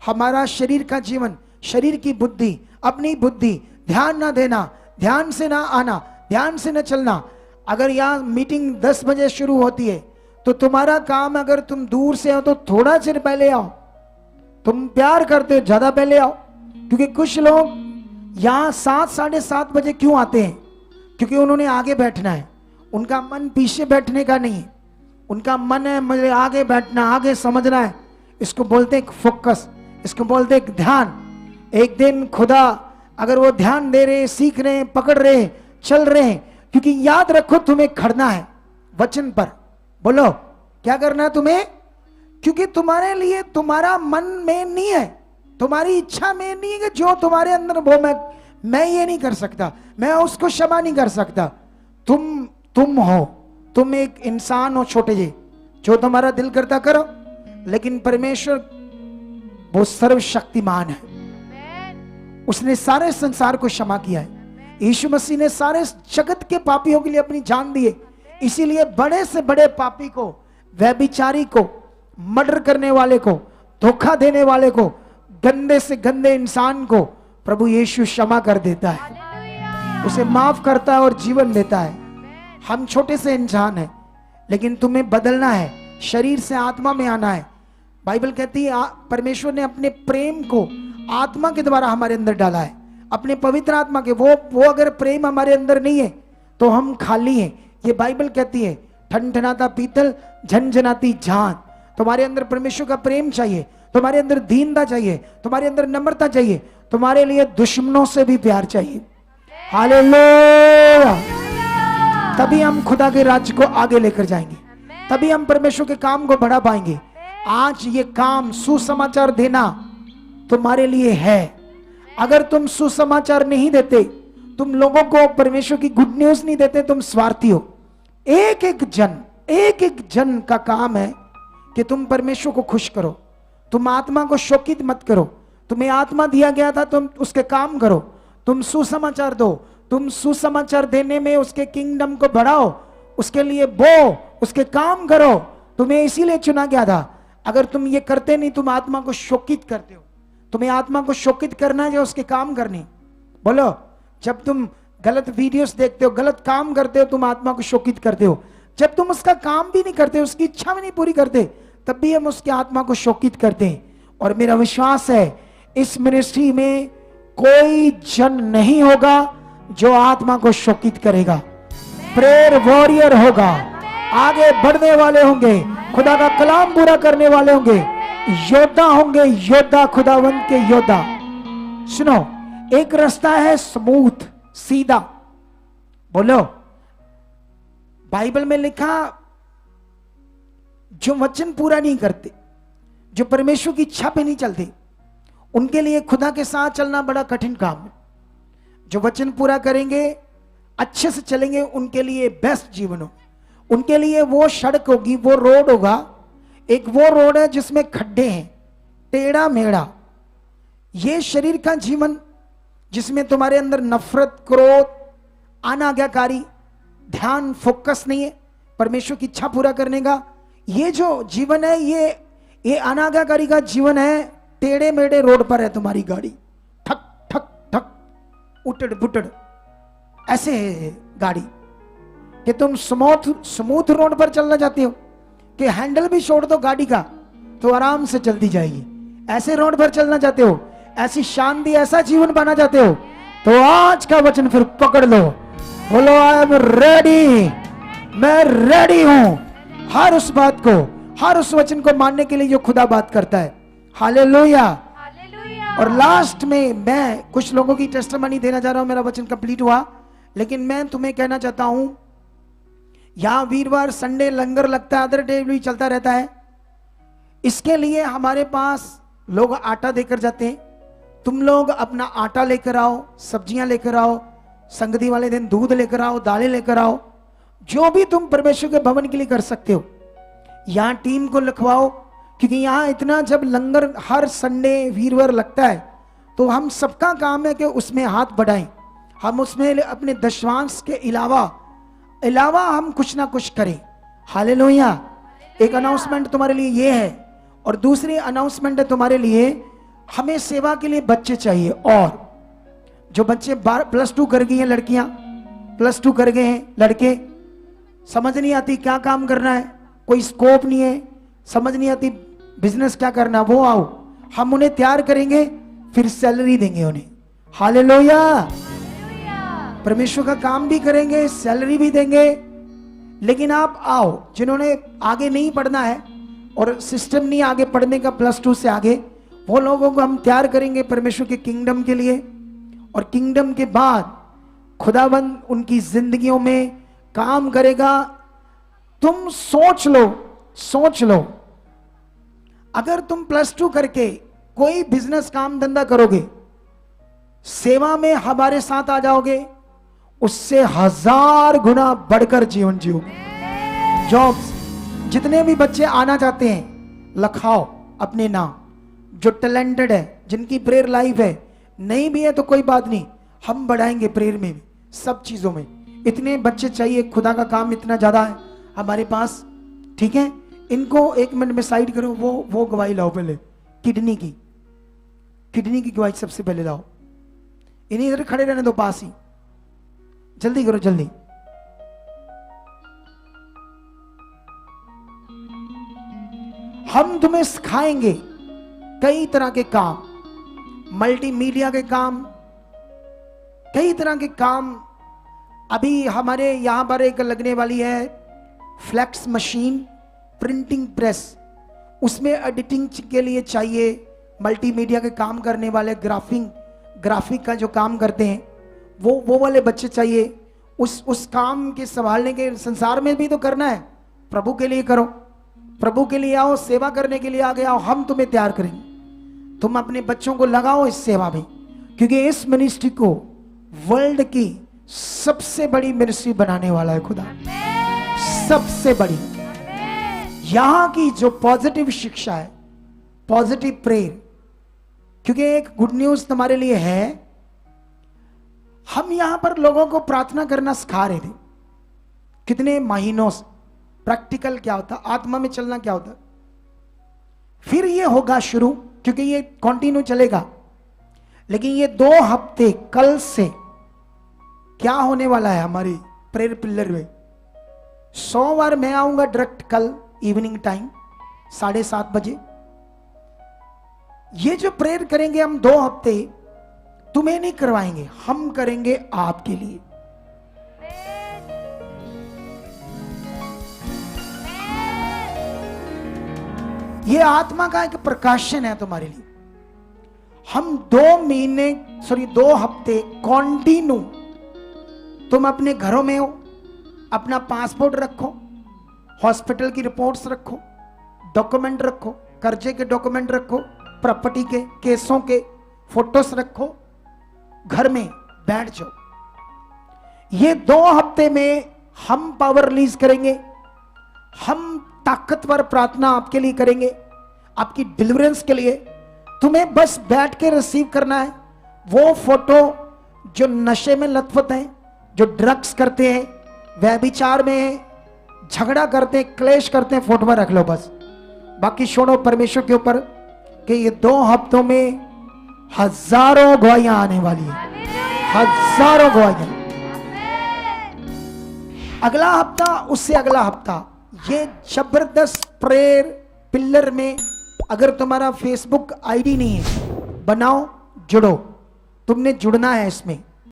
हमारा शरीर का जीवन, शरीर की बुद्धि, अपनी बुद्धि, ध्यान ना देना, ध्यान से ना आना, ध्यान से ना चलना। अगर यहाँ मीटिंग 10 बजे शुरू होती है तो तुम्हारा काम, अगर तुम दूर से हो तो थोड़ा चिर पहले आओ। तुम प्यार करते हो ज्यादा पहले आओ, क्योंकि कुछ लोग यहाँ 7, 7:30 बजे क्यों आते हैं? क्योंकि उन्होंने आगे बैठना है। उनका मन पीछे बैठने का नहीं है, उनका मन है मुझे आगे बैठना, आगे समझना है। इसको बोलते हैं फोकस, इसको बोलते हैं ध्यान। एक दिन खुदा अगर वो ध्यान दे रहे, सीख रहे, पकड़ रहे, चल रहे हैं, क्योंकि याद रखो तुम्हें खड़ना है वचन पर। बोलो क्या करना है तुम्हें? क्योंकि तुम्हारे लिए तुम्हारा मन में नहीं है, तुम्हारी इच्छा में नहीं है कि जो तुम्हारे अंदर वो मैं ये नहीं कर सकता, मैं उसको क्षमा नहीं कर सकता। तुम हो, तुम एक इंसान हो छोटे जे, जो तुम्हारा दिल करता करो, लेकिन परमेश्वर वो सर्वशक्तिमान है। उसने सारे संसार को क्षमा किया है। यीशु मसीह ने सारे जगत के पापियों के लिए अपनी जान दी है। इसीलिए बड़े से बड़े पापी को, व्यभिचारी को, मर्डर करने वाले को, धोखा देने वाले को, गंदे से गंदे इंसान को प्रभु यीशु क्षमा कर देता है, उसे माफ करता है और जीवन देता है। हम छोटे से इंसान हैं, लेकिन तुम्हें बदलना है, शरीर से आत्मा में आना है। बाइबल कहती है परमेश्वर ने अपने प्रेम को आत्मा के द्वारा हमारे अंदर डाला है, अपने पवित्र आत्मा के। वो अगर प्रेम हमारे अंदर नहीं है तो हम खाली हैं। ये बाइबल कहती है ठनठनाता पीतल झनझनाती झांझ। तुम्हारे अंदर परमेश्वर का प्रेम चाहिए, तुम्हारे अंदर दीनता चाहिए, तुम्हारे अंदर नम्रता चाहिए, तुम्हारे लिए दुश्मनों से भी प्यार चाहिए। हालेलुया। तभी हम खुदा के राज्य को आगे लेकर जाएंगे, तभी हम परमेश्वर के काम को बढ़ा पाएंगे। आज ये काम सुसमाचार देना तुम्हारे लिए है। अगर तुम सुसमाचार नहीं देते, तुम लोगों को परमेश्वर की गुड न्यूज नहीं देते, तुम स्वार्थी हो। एक एक जन का काम है कि तुम परमेश्वर को खुश करो, तुम आत्मा को शोकित मत करो। तुम्हें आत्मा दिया गया था, तुम उसके काम करो, तुम सुसमाचार दो, तुम सुसमाचार देने में उसके किंगडम को बढ़ाओ, उसके लिए बो, उसके काम करो। तुम्हें इसीलिए चुना गया था। अगर तुम ये करते नहीं, तुम आत्मा को शोकित करते हो। तुम्हें आत्मा को शोकित करना है, जो उसके काम करने। बोलो, जब तुम गलत वीडियोस देखते हो, गलत काम करते हो, तुम आत्मा को शोकित करते हो। जब तुम उसका काम भी नहीं करते, उसकी इच्छा भी नहीं पूरी करते, तब भी हम उसकी आत्मा को शोकित करते हैं। और मेरा विश्वास है इस मिनिस्ट्री में कोई जन नहीं होगा जो आत्मा को शोकित करेगा। प्रेयर वॉरियर होगा, आगे बढ़ने वाले होंगे, खुदा का कलाम पूरा करने वाले होंगे, योद्धा होंगे, योद्धा, खुदावंत के योद्धा। सुनो, एक रास्ता है स्मूथ, सीधा। बोलो, बाइबल में लिखा, जो वचन पूरा नहीं करते, जो परमेश्वर की इच्छा पे नहीं चलते, उनके लिए खुदा के साथ चलना बड़ा कठिन काम है। जो वचन पूरा करेंगे, अच्छे से चलेंगे, उनके लिए बेस्ट जीवन हो। उनके लिए वो सड़क होगी, वो रोड होगा। एक वो रोड है जिसमें खड्डे हैं, टेढ़ा मेढ़ा। ये शरीर का जीवन जिसमें तुम्हारे अंदर नफरत, क्रोध, अनाज्ञाकारी, ध्यान, फोकस नहीं है परमेश्वर की इच्छा पूरा करने का, ये जो जीवन है, ये अनाज्ञाकारी का जीवन है। टेढ़े मेढ़े रोड पर है तुम्हारी गाड़ी, ठक ठक ठक, उटड़ बुटड़, ऐसे है गाड़ी कि तुम स्मूथ रोड पर चलना चाहते हो कि हैंडल भी छोड़ दो गाड़ी का तो आराम से चलती जाएगी। ऐसे रोड पर चलना चाहते हो, ऐसी शांति, ऐसा जीवन पाना चाहते हो, तो आज का वचन फिर पकड़ लो। बोलो, आई एम रेडी, मैं रेडी हूं हर उस बात को, हर उस वचन को मानने के लिए जो खुदा बात करता है। हालेलुया। और लास्ट में मैं कुछ लोगों की टेस्टिमनी देना चाह रहा हूं। मेरा वचन कंप्लीट हुआ, लेकिन मैं तुम्हें कहना चाहता हूं, यहां वीरवार, संडे लंगर लगता है, अदर डे भी चलता रहता है। इसके लिए हमारे पास लोग आटा देकर जाते हैं। तुम लोग अपना आटा लेकर आओ, सब्जियां लेकर आओ, संगति वाले दिन दूध लेकर आओ, दालें लेकर आओ, जो भी तुम परमेश्वर के भवन के लिए कर सकते हो। यहां टीम को लिखवाओ, क्योंकि यहां इतना जब लंगर हर संडे वीरवार लगता है, तो हम सबका काम है कि उसमें हाथ बढ़ाएं। हम उसमें अपने दशवांश के अलावा हम कुछ ना कुछ करें। हालेलुया। एक अनाउंसमेंट तुम्हारे लिए ये है, और दूसरी अनाउंसमेंट है तुम्हारे लिए, हमें सेवा के लिए बच्चे चाहिए। और जो बच्चे +2 कर गई हैं, लड़कियां +2 कर गए हैं, लड़के समझ नहीं आती क्या काम करना है, कोई स्कोप नहीं है, समझ नहीं आती बिजनेस क्या करना, वो आओ, हम उन्हें तैयार करेंगे, फिर सैलरी देंगे उन्हें। हालेलुया। परमेश्वर का काम भी करेंगे, सैलरी भी देंगे। लेकिन आप आओ, जिन्होंने आगे नहीं पढ़ना है और सिस्टम नहीं आगे पढ़ने का +2 से आगे, वो लोगों को हम तैयार करेंगे परमेश्वर के किंगडम के लिए। और किंगडम के बाद खुदाबंद उनकी जिंदगियों में काम करेगा। तुम सोच लो, अगर तुम +2 करके कोई बिजनेस काम धंधा करोगे, सेवा में हमारे साथ आ जाओगे, उससे 1000 गुना बढ़कर जीवन जियोगे। जॉब्स, जितने भी बच्चे आना चाहते हैं, लखाओ अपने नाम। जो टैलेंटेड है, जिनकी प्रेयर लाइफ है, नहीं भी है तो कोई बात नहीं, हम बढ़ाएंगे प्रेयर में भी, सब चीजों में। इतने बच्चे चाहिए, खुदा का काम इतना ज्यादा है हमारे पास। ठीक है, इनको 1 मिनट में साइड करो। वो गवाही लाओ पहले, किडनी की गवाही सबसे पहले लाओ। इन्हीं इधर खड़े रहने दो पास ही, जल्दी करो जल्दी। हम तुम्हें सिखाएंगे कई तरह के काम, मल्टीमीडिया के काम, कई तरह के काम। अभी हमारे यहां पर एक लगने वाली है फ्लैक्स मशीन, प्रिंटिंग प्रेस, उसमें एडिटिंग के लिए चाहिए मल्टीमीडिया के काम करने वाले, ग्राफिक का जो काम करते हैं, वो वाले बच्चे चाहिए। उस काम के संभालने के, संसार में भी तो करना है, प्रभु के लिए करो, प्रभु के लिए आओ, सेवा करने के लिए आगे आओ, हम तुम्हें तैयार करेंगे। तुम अपने बच्चों को लगाओ इस सेवा में, क्योंकि इस मिनिस्ट्री को वर्ल्ड की सबसे बड़ी मिनिस्ट्री बनाने वाला है खुदा, सबसे बड़ी। यहां की जो पॉजिटिव शिक्षा है, पॉजिटिव प्रेयर, क्योंकि एक गुड न्यूज तुम्हारे लिए है, हम यहां पर लोगों को प्रार्थना करना सिखा रहे थे कितने महीनों से। प्रैक्टिकल क्या होता, आत्मा में चलना क्या होता। फिर ये होगा शुरू, क्योंकि ये कंटिन्यू चलेगा। लेकिन ये 2 हफ्ते कल से क्या होने वाला है हमारी प्रेयर पिलर में, सोमवार मैं आऊंगा डायरेक्ट कल इवनिंग टाइम 7:30 बजे। ये जो प्रेयर करेंगे हम 2 हफ्ते, तुम्हें नहीं करवाएंगे, हम करेंगे आपके लिए। ये आत्मा का एक प्रकाशन है तुम्हारे लिए। हम 2 हफ्ते कॉन्टिन्यू, तुम अपने घरों में हो, अपना पासपोर्ट रखो, हॉस्पिटल की रिपोर्ट्स रखो, डॉक्यूमेंट रखो, कर्जे के डॉक्यूमेंट रखो, प्रॉपर्टी के केसों के फोटोस रखो, घर में बैठ जाओ। ये 2 हफ्ते में हम पावर रिलीज करेंगे, हम ताकतवर प्रार्थना आपके लिए करेंगे, आपकी डिलीवरेंस के लिए। तुम्हें बस बैठ के रिसीव करना है। वो फोटो जो नशे में लथपथ हैं, जो ड्रग्स करते हैं, व्यभिचार में हैं, झगड़ा करते हैं, क्लेश करते हैं, फोटो में रख लो बस। बाकी छोड़ो परमेश्वर के ऊपर कि ये 2 हफ्तों में हजारों गवाहियां आने वाली है, हजारों गवाहियां। अगला हफ्ता, उससे अगला हफ्ता, ये जबरदस्त प्रेयर पिलर में। अगर तुम्हारा फेसबुक आईडी नहीं है, बनाओ, जुड़ो। तुमने जुड़ना है इसमें।